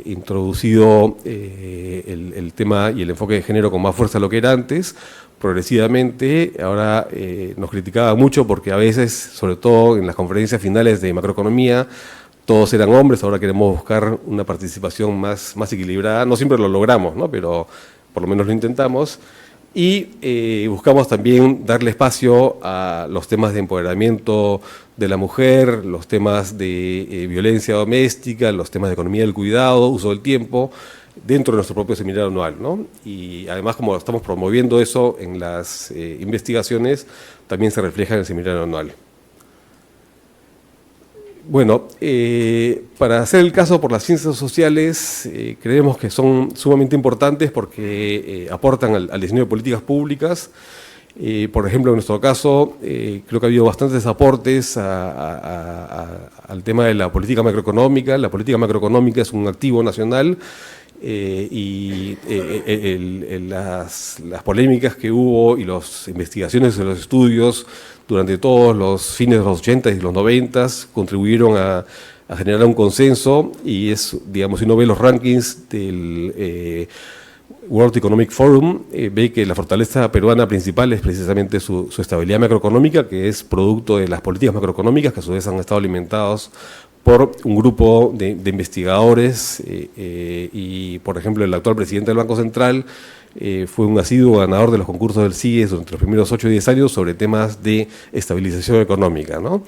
introducido el tema y el enfoque de género con más fuerza de lo que era antes, progresivamente. Ahora nos criticaba mucho porque a veces, sobre todo en las conferencias finales de macroeconomía, todos eran hombres. Ahora queremos buscar una participación más equilibrada. No siempre lo logramos, ¿no? Pero por lo menos lo intentamos. Y buscamos también darle espacio a los temas de empoderamiento de la mujer, los temas de violencia doméstica, los temas de economía del cuidado, uso del tiempo, dentro de nuestro propio seminario anual, ¿no? Y además, como estamos promoviendo eso en las investigaciones, también se refleja en el seminario anual. Bueno, para hacer el caso por las ciencias sociales, creemos que son sumamente importantes porque aportan al diseño de políticas públicas. Por ejemplo, en nuestro caso, creo que ha habido bastantes aportes al tema de la política macroeconómica. La política macroeconómica es un activo nacional, y las polémicas que hubo y las investigaciones y los estudios durante todos los fines de los 80 y los 90 contribuyeron a generar un consenso, y es, digamos, si uno ve los rankings del World Economic Forum, ve que la fortaleza peruana principal es precisamente su estabilidad macroeconómica, que es producto de las políticas macroeconómicas, que a su vez han estado alimentados por un grupo de investigadores, y por ejemplo el actual presidente del Banco Central fue un asiduo ganador de los concursos del CIES durante los primeros 8 o 10 años sobre temas de estabilización económica, ¿no?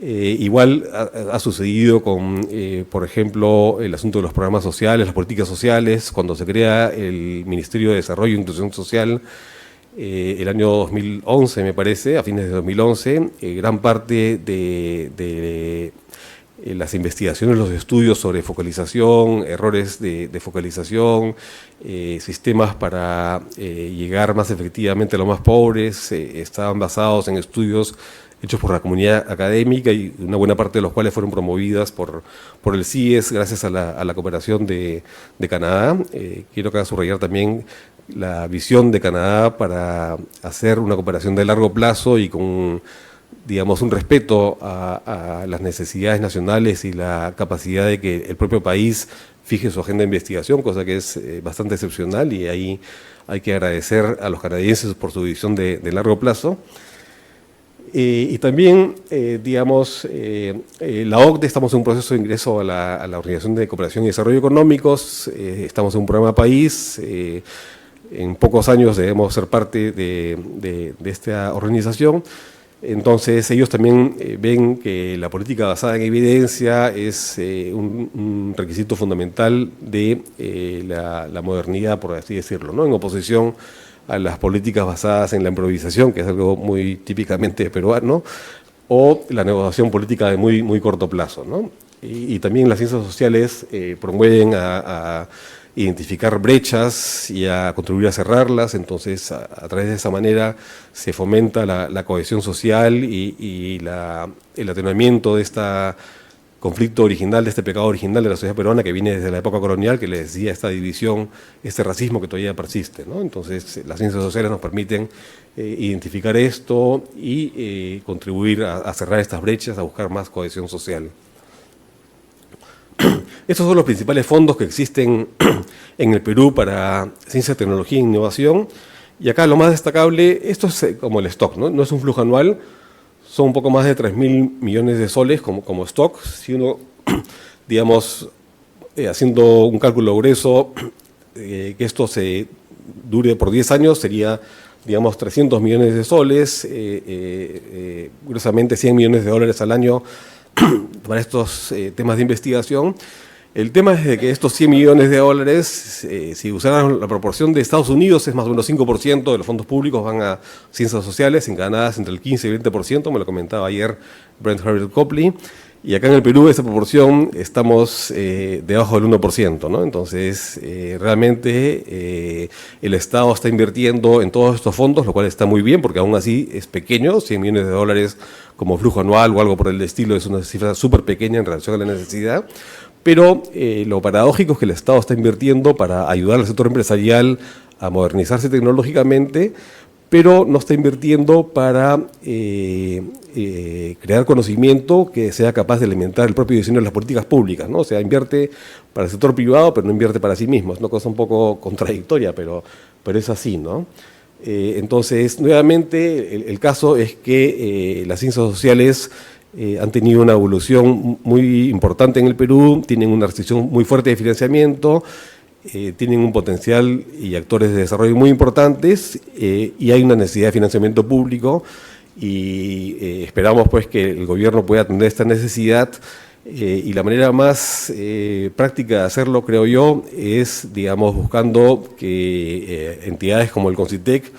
Igual ha sucedido con, por ejemplo, el asunto de los programas sociales, las políticas sociales. Cuando se crea el Ministerio de Desarrollo e Inclusión Social, el año 2011, me parece, a fines de 2011, gran parte de las investigaciones, los estudios sobre focalización, errores de focalización, sistemas para llegar más efectivamente a los más pobres, estaban basados en estudios hechos por la comunidad académica, y una buena parte de los cuales fueron promovidas por el CIES gracias a la cooperación de Canadá. Quiero acá subrayar también la visión de Canadá para hacer una cooperación de largo plazo y con, digamos, un respeto a las necesidades nacionales y la capacidad de que el propio país fije su agenda de investigación, cosa que es bastante excepcional, y ahí hay que agradecer a los canadienses por su visión de largo plazo. Y también, digamos, la OCDE, estamos en un proceso de ingreso a la Organización de Cooperación y Desarrollo Económicos, estamos en un programa país, en pocos años debemos ser parte de esta organización. Entonces ellos también ven que la política basada en evidencia es un requisito fundamental de la modernidad, por así decirlo, ¿no? En oposición a las políticas basadas en la improvisación, que es algo muy típicamente peruano, o la negociación política de muy corto plazo, ¿no? Y también las ciencias sociales promueven a identificar brechas y a contribuir a cerrarlas. Entonces a través de esa manera se fomenta la cohesión social y el atenuamiento de este conflicto original, de este pecado original de la sociedad peruana que viene desde la época colonial, que les decía, esta división, este racismo que todavía persiste, ¿no? Entonces las ciencias sociales nos permiten identificar esto y contribuir a cerrar estas brechas, a buscar más cohesión social. Estos son los principales fondos que existen en el Perú para ciencia, tecnología e innovación. Y acá lo más destacable, esto es como el stock, ¿no? No es un flujo anual, son un poco más de 3.000 millones de soles como stock. Si uno, digamos, haciendo un cálculo grueso, que esto se dure por 10 años, sería digamos, 300 millones de soles, gruesamente 100 millones de dólares al año para estos temas de investigación. El tema es de que estos 100 millones de dólares, si usaran la proporción de Estados Unidos, es más o menos 5% de los fondos públicos van a ciencias sociales, en Canadá es entre el 15 y el 20%, me lo comentaba ayer Brent Harriet Copley, y acá en el Perú esa proporción estamos debajo del 1%, ¿no? Entonces, realmente el Estado está invirtiendo en todos estos fondos, lo cual está muy bien, porque aún así es pequeño, 100 millones de dólares como flujo anual o algo por el estilo, es una cifra súper pequeña en relación a la necesidad. Pero lo paradójico es que el Estado está invirtiendo para ayudar al sector empresarial a modernizarse tecnológicamente, pero no está invirtiendo para crear conocimiento que sea capaz de alimentar el propio diseño de las políticas públicas, ¿no? O sea, invierte para el sector privado, pero no invierte para sí mismo. Es una cosa un poco contradictoria, pero es así, ¿no? Entonces, nuevamente, el caso es que las ciencias sociales han tenido una evolución muy importante en el Perú, tienen una restricción muy fuerte de financiamiento, tienen un potencial y actores de desarrollo muy importantes, y hay una necesidad de financiamiento público, y esperamos pues que el gobierno pueda atender esta necesidad, y la manera más práctica de hacerlo, creo yo, es, digamos, buscando que entidades como el CONCITEC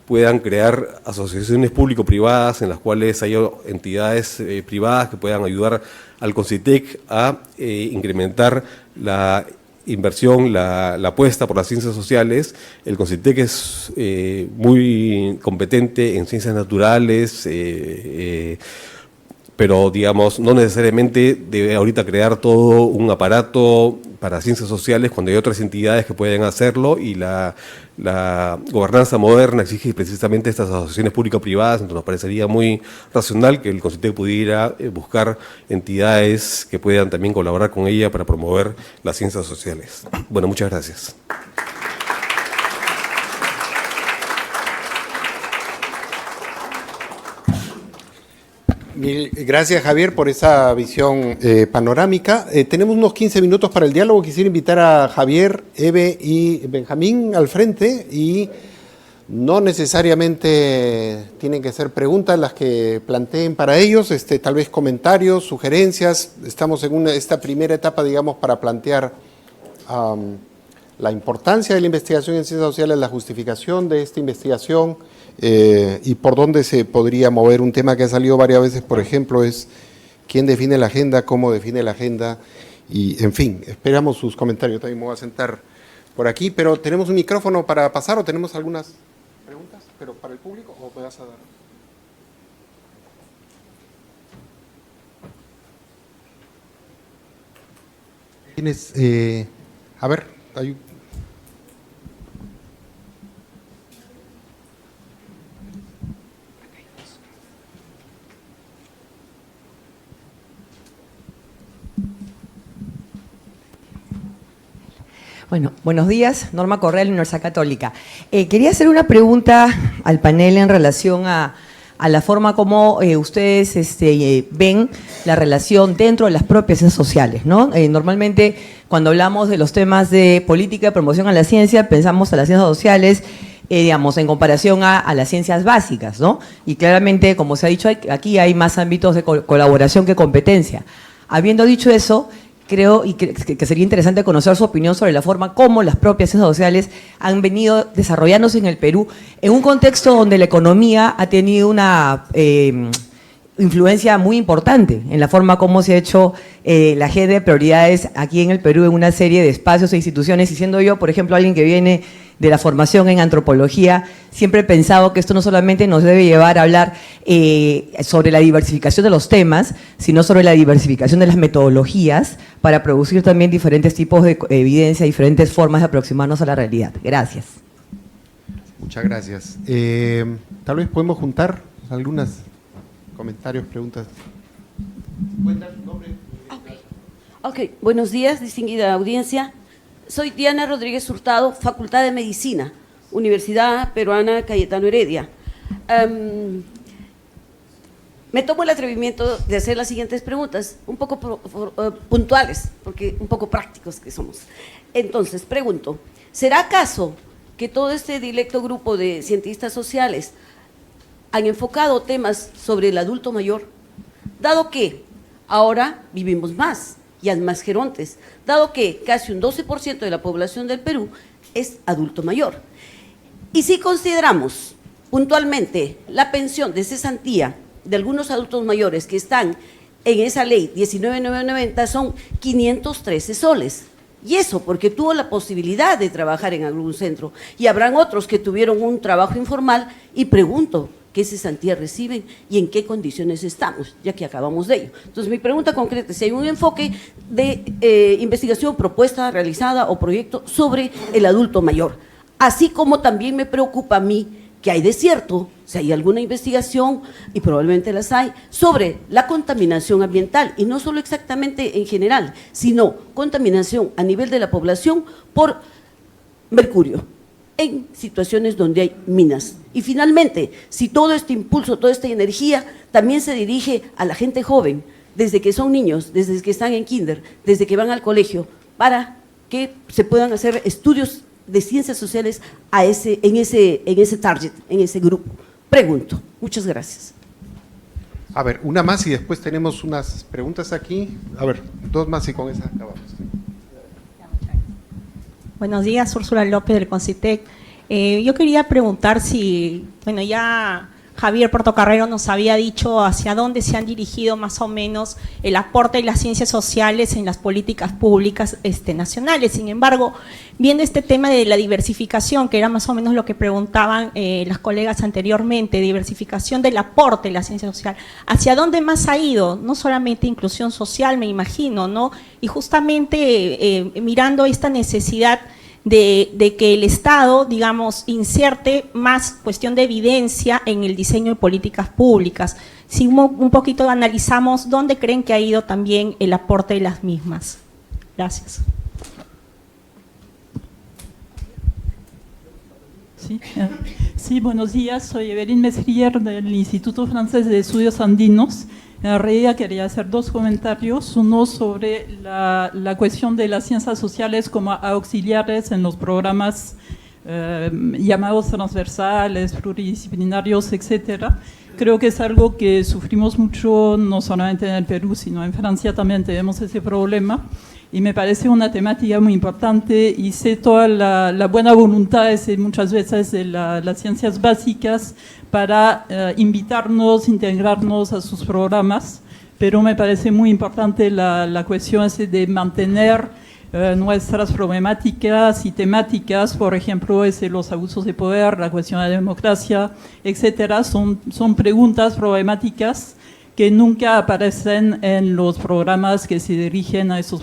puedan crear asociaciones público-privadas en las cuales haya entidades privadas que puedan ayudar al CONCITEC a incrementar la inversión, la apuesta por las ciencias sociales. El CONCITEC es muy competente en ciencias naturales, pero digamos, no necesariamente debe ahorita crear todo un aparato para ciencias sociales cuando hay otras entidades que pueden hacerlo, y la gobernanza moderna exige precisamente estas asociaciones público-privadas. Entonces nos parecería muy racional que el CONCITEC pudiera buscar entidades que puedan también colaborar con ella para promover las ciencias sociales. Bueno, muchas gracias. Mil gracias, Javier, por esa visión panorámica. Tenemos unos 15 minutos para el diálogo. Quisiera invitar a Javier, Eve y Benjamín al frente, y no necesariamente tienen que ser preguntas las que planteen para ellos, tal vez comentarios, sugerencias. Estamos en esta primera etapa, digamos, para plantear la importancia de la investigación en ciencias sociales, la justificación de esta investigación, y por dónde se podría mover. Un tema que ha salido varias veces, por ejemplo, es quién define la agenda, cómo define la agenda, y en fin, esperamos sus comentarios. También me voy a sentar por aquí, pero ¿tenemos un micrófono para pasar o tenemos algunas preguntas, pero para el público, o me vas a dar? Tienes, a ver, hay... Bueno, buenos días, Norma Correa, Universidad Católica. Quería hacer una pregunta al panel en relación a la forma como ustedes ven la relación dentro de las propias ciencias sociales, ¿no? Normalmente, cuando hablamos de los temas de política de promoción a la ciencia, pensamos a las ciencias sociales, digamos, en comparación a las ciencias básicas, ¿no? Y claramente, como se ha dicho, aquí hay más ámbitos de colaboración que competencia. Habiendo dicho eso, creo que sería interesante conocer su opinión sobre la forma como las propias ciencias sociales han venido desarrollándose en el Perú en un contexto donde la economía ha tenido una influencia muy importante en la forma como se ha hecho la agenda de prioridades aquí en el Perú en una serie de espacios e instituciones. Y siendo yo, por ejemplo, alguien que viene de la formación en antropología, siempre he pensado que esto no solamente nos debe llevar a hablar sobre la diversificación de los temas, sino sobre la diversificación de las metodologías para producir también diferentes tipos de evidencia, diferentes formas de aproximarnos a la realidad. Gracias. Muchas gracias. Tal vez podemos juntar algunos comentarios, preguntas. Cuenta su nombre. Ok, buenos días, distinguida audiencia. Soy Diana Rodríguez Hurtado, Facultad de Medicina, Universidad Peruana Cayetano Heredia. Me tomo el atrevimiento de hacer las siguientes preguntas, un poco puntuales, porque un poco prácticos que somos. Entonces, pregunto, ¿será acaso que todo este dilecto grupo de cientistas sociales han enfocado temas sobre el adulto mayor, dado que ahora vivimos más y hay más gerontes, dado que casi un 12% de la población del Perú es adulto mayor. Y si consideramos puntualmente la pensión de cesantía de algunos adultos mayores que están en esa ley 19.990, son 513 soles. Y eso porque tuvo la posibilidad de trabajar en algún centro. Y habrán otros que tuvieron un trabajo informal, y pregunto, ¿qué cesantía reciben y en qué condiciones estamos? Ya que acabamos de ello. Entonces, mi pregunta concreta es si hay un enfoque de investigación, propuesta realizada o proyecto sobre el adulto mayor. Así como también me preocupa a mí que hay desierto, si hay alguna investigación, y probablemente las hay, sobre la contaminación ambiental, y no solo exactamente en general, sino contaminación a nivel de la población por mercurio, en situaciones donde hay minas. Y finalmente, si todo este impulso, toda esta energía también se dirige a la gente joven, desde que son niños, desde que están en kinder, desde que van al colegio, para que se puedan hacer estudios de ciencias sociales en ese target, en ese grupo. Pregunto. Muchas gracias. A ver, una más y después tenemos unas preguntas aquí. A ver, dos más y con esas acabamos. Buenos días, Úrsula López del CONCITEC. Yo quería preguntar si, bueno, ya Javier Portocarrero nos había dicho hacia dónde se han dirigido más o menos el aporte de las ciencias sociales en las políticas públicas nacionales. Sin embargo, viendo este tema de la diversificación, que era más o menos lo que preguntaban las colegas anteriormente, diversificación del aporte de la ciencia social, ¿hacia dónde más ha ido? No solamente inclusión social, me imagino, ¿no? Y justamente mirando esta necesidad de que el Estado, digamos, inserte más cuestión de evidencia en el diseño de políticas públicas. Si un poquito analizamos dónde creen que ha ido también el aporte de las mismas. Gracias. Sí, buenos días. Soy Evelyn Mesrier del Instituto Francés de Estudios Andinos. En realidad quería hacer dos comentarios, uno sobre la cuestión de las ciencias sociales como auxiliares en los programas llamados transversales, pluridisciplinarios, etcétera. Creo que es algo que sufrimos mucho, no solamente en el Perú, sino en Francia también tenemos ese problema, y me parece una temática muy importante, y sé toda la buena voluntad muchas veces de las ciencias básicas para invitarnos, integrarnos a sus programas, pero me parece muy importante la cuestión de mantener nuestras problemáticas y temáticas, por ejemplo, los abusos de poder, la cuestión de la democracia, etcétera, son preguntas problemáticas que nunca aparecen en los programas que se dirigen a esos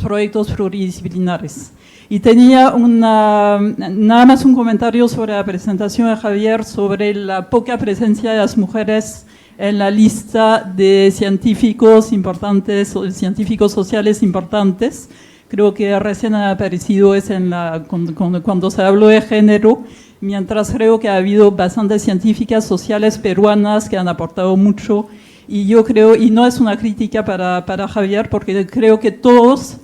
proyectos pluridisciplinares. Y tenía nada más un comentario sobre la presentación de Javier sobre la poca presencia de las mujeres en la lista de científicos importantes, o científicos sociales importantes. Creo que recién ha aparecido cuando se habló de género, mientras creo que ha habido bastantes científicas sociales peruanas que han aportado mucho, y yo creo, y no es una crítica para Javier, porque creo que todos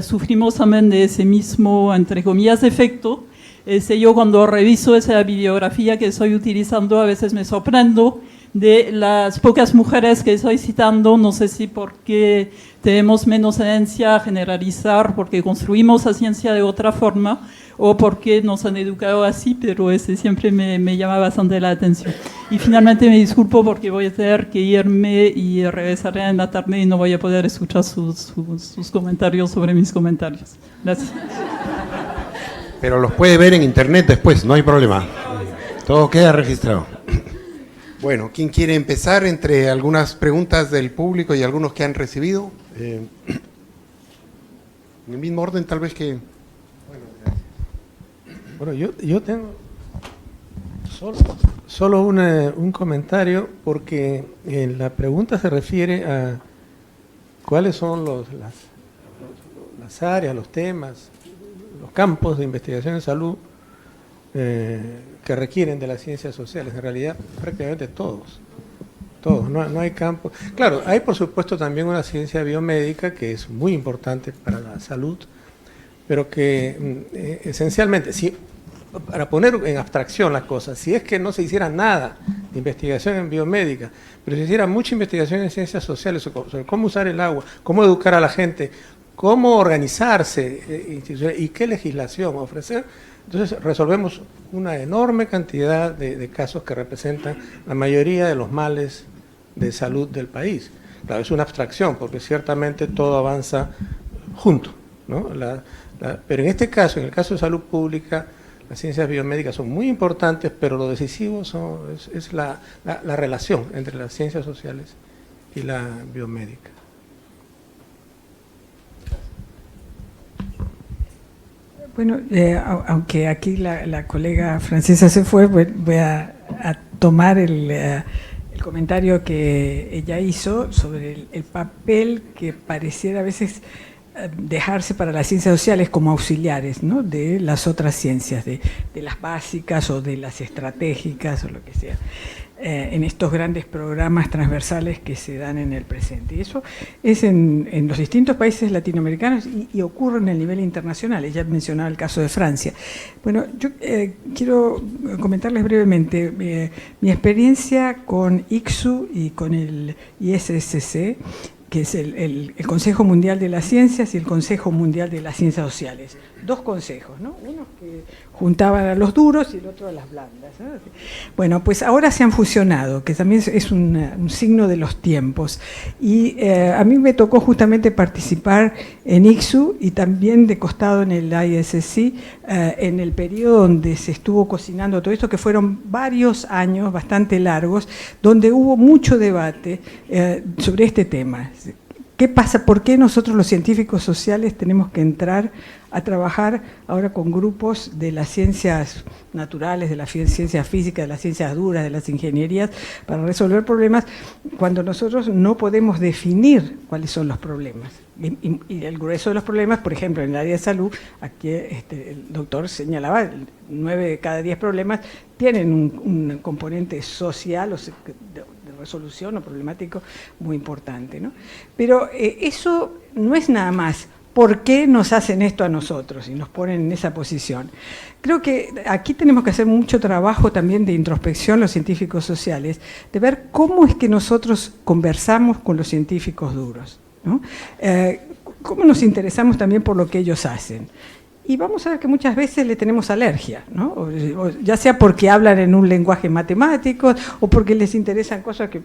sufrimos también de ese mismo, entre comillas, efecto. Yo cuando reviso esa bibliografía que estoy utilizando, a veces me sorprendo de las pocas mujeres que estoy citando. No sé si porque tenemos menos tendencia a generalizar, porque construimos la ciencia de otra forma, o porque nos han educado así, pero siempre me llama bastante la atención. Y finalmente me disculpo porque voy a tener que irme y regresaré en la tarde y no voy a poder escuchar sus comentarios sobre mis comentarios. Gracias. Pero los puede ver en internet después, no hay problema. Todo queda registrado. Bueno, ¿quién quiere empezar entre algunas preguntas del público y algunos que han recibido? En el mismo orden tal vez que... Bueno, yo tengo solo un comentario, porque la pregunta se refiere a cuáles son las áreas, los temas, los campos de investigación en salud que requieren de las ciencias sociales. En realidad, prácticamente todos, no hay campo. Claro, hay por supuesto también una ciencia biomédica que es muy importante para la salud, pero que esencialmente, para poner en abstracción las cosas, si es que no se hiciera nada de investigación en biomédica, pero se hiciera mucha investigación en ciencias sociales sobre cómo usar el agua, cómo educar a la gente, cómo organizarse y qué legislación ofrecer, entonces resolvemos una enorme cantidad de casos que representan la mayoría de los males de salud del país. Claro, es una abstracción, porque ciertamente todo avanza junto, ¿no? Pero en este caso, en el caso de salud pública, las ciencias biomédicas son muy importantes, pero lo decisivo es la relación entre las ciencias sociales y la biomédica. Bueno, aunque aquí la colega francesa se fue, voy a tomar el comentario que ella hizo sobre el papel que pareciera a veces dejarse para las ciencias sociales como auxiliares, ¿no?, de las otras ciencias, de las básicas o de las estratégicas o lo que sea, en estos grandes programas transversales que se dan en el presente. Y eso es en los distintos países latinoamericanos y ocurre en el nivel internacional. Ella mencionaba el caso de Francia. Bueno, yo quiero comentarles brevemente mi experiencia con ICSU y con el ISSC, que es el Consejo Mundial de las Ciencias y el Consejo Mundial de las Ciencias Sociales. Dos consejos, ¿no? Uno que juntaban a los duros y el otro a las blandas, ¿no? Bueno, pues ahora se han fusionado, que también es un signo de los tiempos. Y a mí me tocó justamente participar en ICSU y también de costado en el ISSC, en el periodo donde se estuvo cocinando todo esto, que fueron varios años bastante largos, donde hubo mucho debate sobre este tema. ¿Qué pasa? ¿Por qué nosotros los científicos sociales tenemos que entrar a trabajar ahora con grupos de las ciencias naturales, de las ciencias físicas, de las ciencias duras, de las ingenierías, para resolver problemas cuando nosotros no podemos definir cuáles son los problemas? Y el grueso de los problemas, por ejemplo, en el área de salud, aquí el doctor señalaba, 9 de cada 10 problemas tienen un componente social o de resolución o problemático muy importante, ¿no? Pero eso no es nada más. ¿Por qué nos hacen esto a nosotros y nos ponen en esa posición? Creo que aquí tenemos que hacer mucho trabajo también de introspección los científicos sociales, de ver cómo es que nosotros conversamos con los científicos duros, ¿no? Cómo nos interesamos también por lo que ellos hacen. Y vamos a ver que muchas veces le tenemos alergia, ¿no? O ya sea porque hablan en un lenguaje matemático o porque les interesan cosas que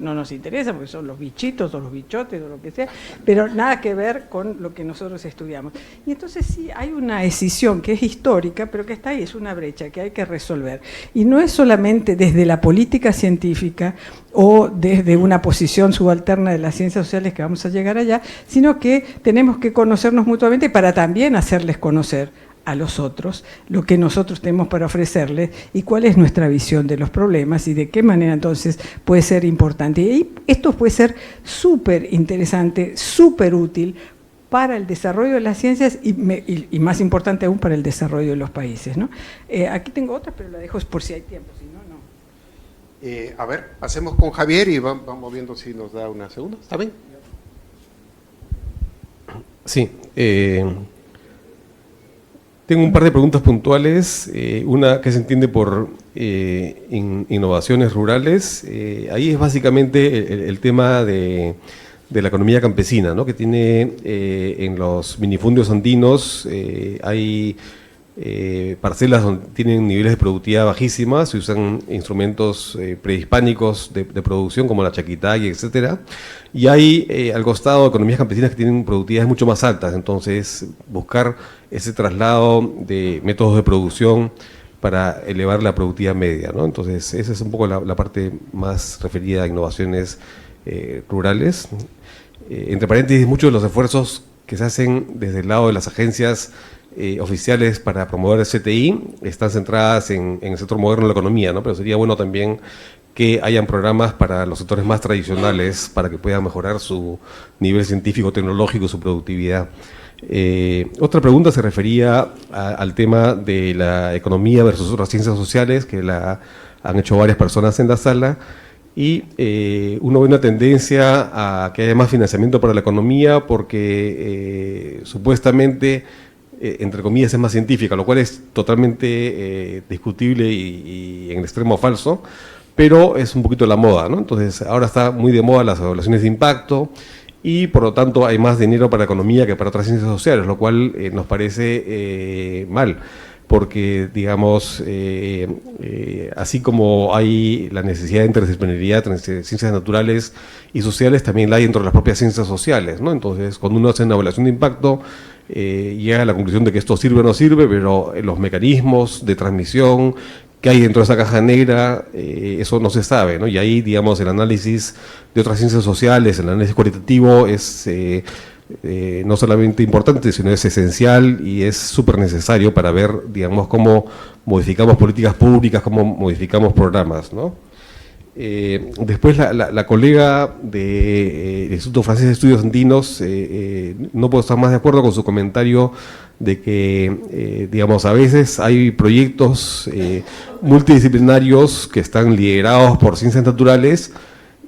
no nos interesan, porque son los bichitos o los bichotes o lo que sea, pero nada que ver con lo que nosotros estudiamos. Y entonces sí, hay una escisión que es histórica, pero que está ahí, es una brecha que hay que resolver. Y no es solamente desde la política científica o desde una posición subalterna de las ciencias sociales que vamos a llegar allá, sino que tenemos que conocernos mutuamente para también hacerles conocer a los otros lo que nosotros tenemos para ofrecerles y cuál es nuestra visión de los problemas y de qué manera entonces puede ser importante. Y esto puede ser súper interesante, súper útil para el desarrollo de las ciencias y más importante aún para el desarrollo de los países, ¿no? Aquí tengo otras, pero la dejo por si hay tiempo, si no, no. A ver, pasemos con Javier y vamos viendo si nos da una segunda. ¿Está bien? Sí. Tengo un par de preguntas puntuales, una que se entiende por innovaciones rurales. Ahí es básicamente el tema de la economía campesina, ¿no? Que tiene en los minifundios andinos, hay parcelas donde tienen niveles de productividad bajísimas, se usan instrumentos prehispánicos de producción como la chaquitay, etcétera, y hay al costado economías campesinas que tienen productividades mucho más altas. Entonces buscar ese traslado de métodos de producción para elevar la productividad media, ¿no? Entonces esa es un poco la parte más referida a innovaciones rurales. Entre paréntesis, muchos de los esfuerzos que se hacen desde el lado de las agencias oficiales para promover el CTI están centradas en el sector moderno de la economía, ¿no? Pero sería bueno también que hayan programas para los sectores más tradicionales para que puedan mejorar su nivel científico, tecnológico, su productividad. Otra pregunta se refería al tema de la economía versus otras ciencias sociales, que la han hecho varias personas en la sala, y uno ve una tendencia a que haya más financiamiento para la economía porque supuestamente, entre comillas, es más científica, lo cual es totalmente discutible y en el extremo falso, pero es un poquito la moda, ¿no? Entonces, ahora está muy de moda las evaluaciones de impacto y, por lo tanto, hay más dinero para la economía que para otras ciencias sociales, lo cual nos parece mal, porque, digamos, así como hay la necesidad de interdisciplinaridad entre ciencias naturales y sociales, también la hay dentro de las propias ciencias sociales, ¿no? Entonces, cuando uno hace una evaluación de impacto, llega a la conclusión de que esto sirve o no sirve, pero los mecanismos de transmisión que hay dentro de esa caja negra, eso no se sabe, ¿no? Y ahí, digamos, el análisis de otras ciencias sociales, el análisis cualitativo es no solamente importante, sino es esencial y es súper necesario para ver, digamos, cómo modificamos políticas públicas, cómo modificamos programas, ¿no? Después la colega del Instituto Francés de Estudios Andinos, no puedo estar más de acuerdo con su comentario de que, digamos, a veces hay proyectos multidisciplinarios que están liderados por ciencias naturales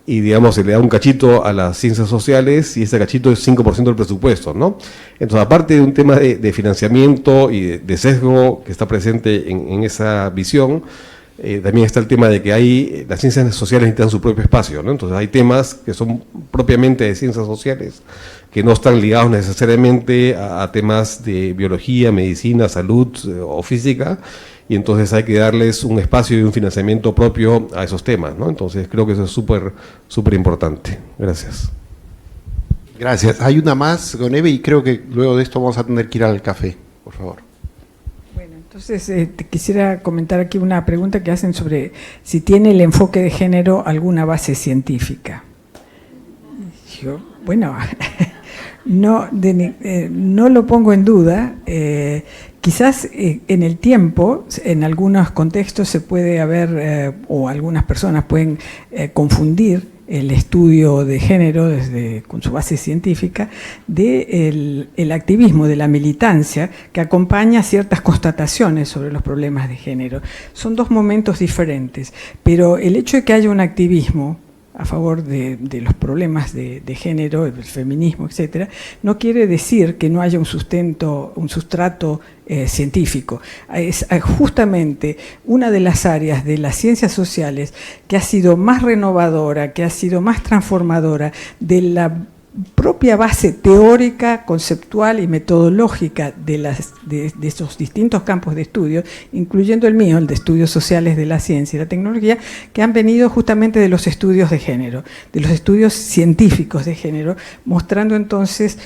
y, digamos, se le da un cachito a las ciencias sociales y ese cachito es 5% del presupuesto, ¿no? Entonces, aparte de un tema de financiamiento y de sesgo que está presente en esa visión, también está el tema de que las ciencias sociales necesitan su propio espacio, ¿no? Entonces hay temas que son propiamente de ciencias sociales, que no están ligados necesariamente a temas de biología, medicina, salud o física, y entonces hay que darles un espacio y un financiamiento propio a esos temas, ¿no? Entonces creo que eso es súper importante. Gracias. Gracias. Hay una más, don Eve, y creo que luego de esto vamos a tener que ir al café, por favor. Entonces, te quisiera comentar aquí una pregunta que hacen sobre si tiene el enfoque de género alguna base científica. Yo, bueno, no lo pongo en duda. Quizás en el tiempo, en algunos contextos se puede haber, o algunas personas pueden confundir el estudio de género con su base científica del activismo, de la militancia que acompaña ciertas constataciones sobre los problemas de género. Son dos momentos diferentes, pero el hecho de que haya un activismo a favor de los problemas de género, el feminismo, etcétera, no quiere decir que no haya un sustrato científico. Es justamente una de las áreas de las ciencias sociales que ha sido más renovadora, que ha sido más transformadora de la propia base teórica, conceptual y metodológica de esos distintos campos de estudio, incluyendo el mío, el de estudios sociales de la ciencia y la tecnología, que han venido justamente de los estudios de género, de los estudios científicos de género, mostrando entonces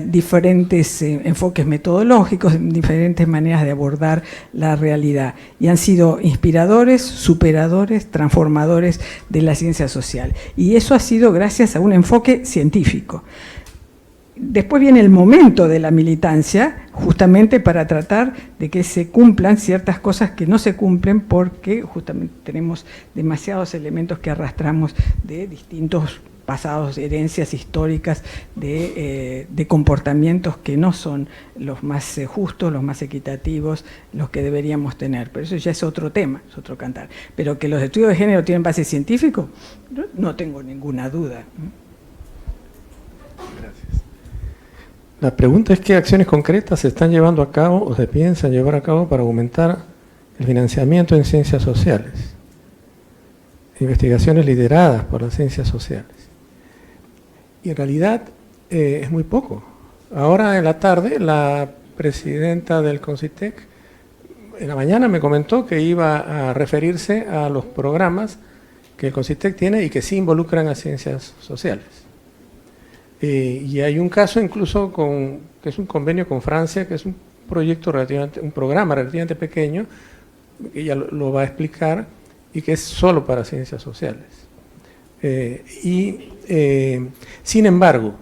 diferentes enfoques metodológicos, diferentes maneras de abordar la realidad, y han sido inspiradores, superadores, transformadores de la ciencia social. Y eso ha sido gracias a un enfoque científico. Después viene el momento de la militancia, justamente para tratar de que se cumplan ciertas cosas que no se cumplen porque justamente tenemos demasiados elementos que arrastramos de distintos pasados, herencias históricas de comportamientos que no son los más justos, los más equitativos, los que deberíamos tener. Pero eso ya es otro tema, es otro cantar. Pero que los estudios de género tienen base científica, no tengo ninguna duda. Gracias. La pregunta es qué acciones concretas se están llevando a cabo o se piensan llevar a cabo para aumentar el financiamiento en ciencias sociales, investigaciones lideradas por las ciencias sociales. Y en realidad es muy poco. Ahora en la tarde la presidenta del CONCITEC en la mañana me comentó que iba a referirse a los programas que el CONCITEC tiene y que sí involucran a ciencias sociales. Y hay un caso incluso que es un convenio con Francia, que es un programa relativamente pequeño, que ella lo va a explicar, y que es solo para ciencias sociales. Sin embargo,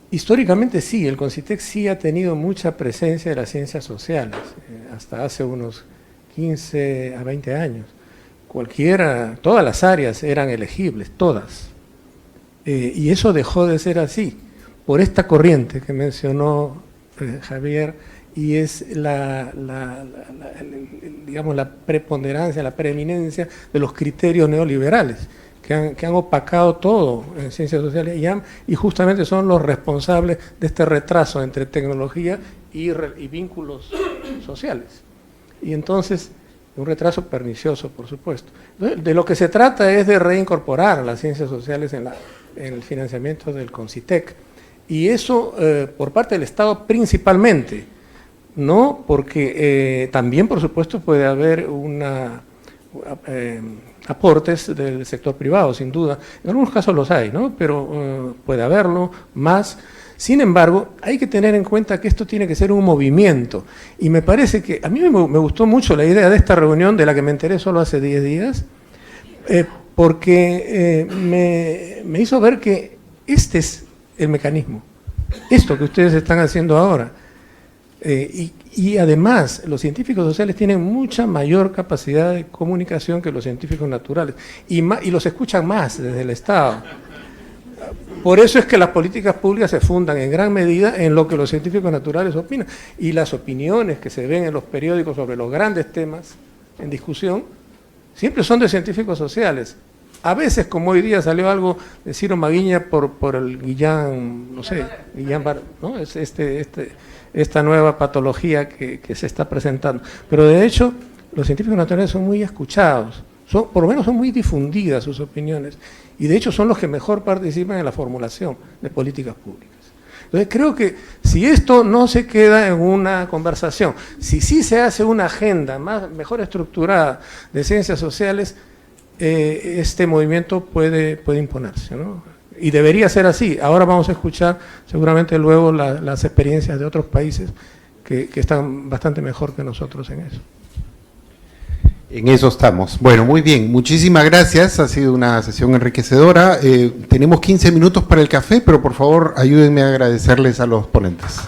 históricamente sí, el CONCITEC sí ha tenido mucha presencia de las ciencias sociales, hasta hace unos 15 a 20 años. Todas las áreas eran elegibles, todas. Y eso dejó de ser así, por esta corriente que mencionó Javier y es digamos, la preponderancia, la preeminencia de los criterios neoliberales que han opacado todo en ciencias sociales y justamente son los responsables de este retraso entre tecnología y vínculos sociales. Y entonces, un retraso pernicioso, por supuesto. De lo que se trata es de reincorporar las ciencias sociales en el financiamiento del CONCITEC. Y eso por parte del Estado principalmente, ¿no? Porque también, por supuesto, puede haber aportes del sector privado, sin duda. En algunos casos los hay, ¿no? Pero puede haberlo más. Sin embargo, hay que tener en cuenta que esto tiene que ser un movimiento. Y me parece que, a mí me gustó mucho la idea de esta reunión, de la que me enteré solo hace 10 días, porque me hizo ver que este es el mecanismo, esto que ustedes están haciendo ahora. Y además, los científicos sociales tienen mucha mayor capacidad de comunicación que los científicos naturales, y los escuchan más desde el Estado. Por eso es que las políticas públicas se fundan en gran medida en lo que los científicos naturales opinan, y las opiniones que se ven en los periódicos sobre los grandes temas en discusión siempre son de científicos sociales. A veces, como hoy día salió algo de Ciro Maguiña por el Guillain, no sé, Guillain-Barré, ¿no? Es esta nueva patología que se está presentando. Pero de hecho, los científicos naturales son muy escuchados, por lo menos son muy difundidas sus opiniones, y de hecho son los que mejor participan en la formulación de políticas públicas. Entonces creo que si esto no se queda en una conversación, si sí se hace una agenda mejor estructurada de ciencias sociales, este movimiento puede imponerse, ¿no? Y debería ser así. Ahora vamos a escuchar seguramente luego las experiencias de otros países que están bastante mejor que nosotros en eso. En eso estamos. Bueno, muy bien. Muchísimas gracias. Ha sido una sesión enriquecedora. Tenemos 15 minutos para el café, pero por favor ayúdenme a agradecerles a los ponentes.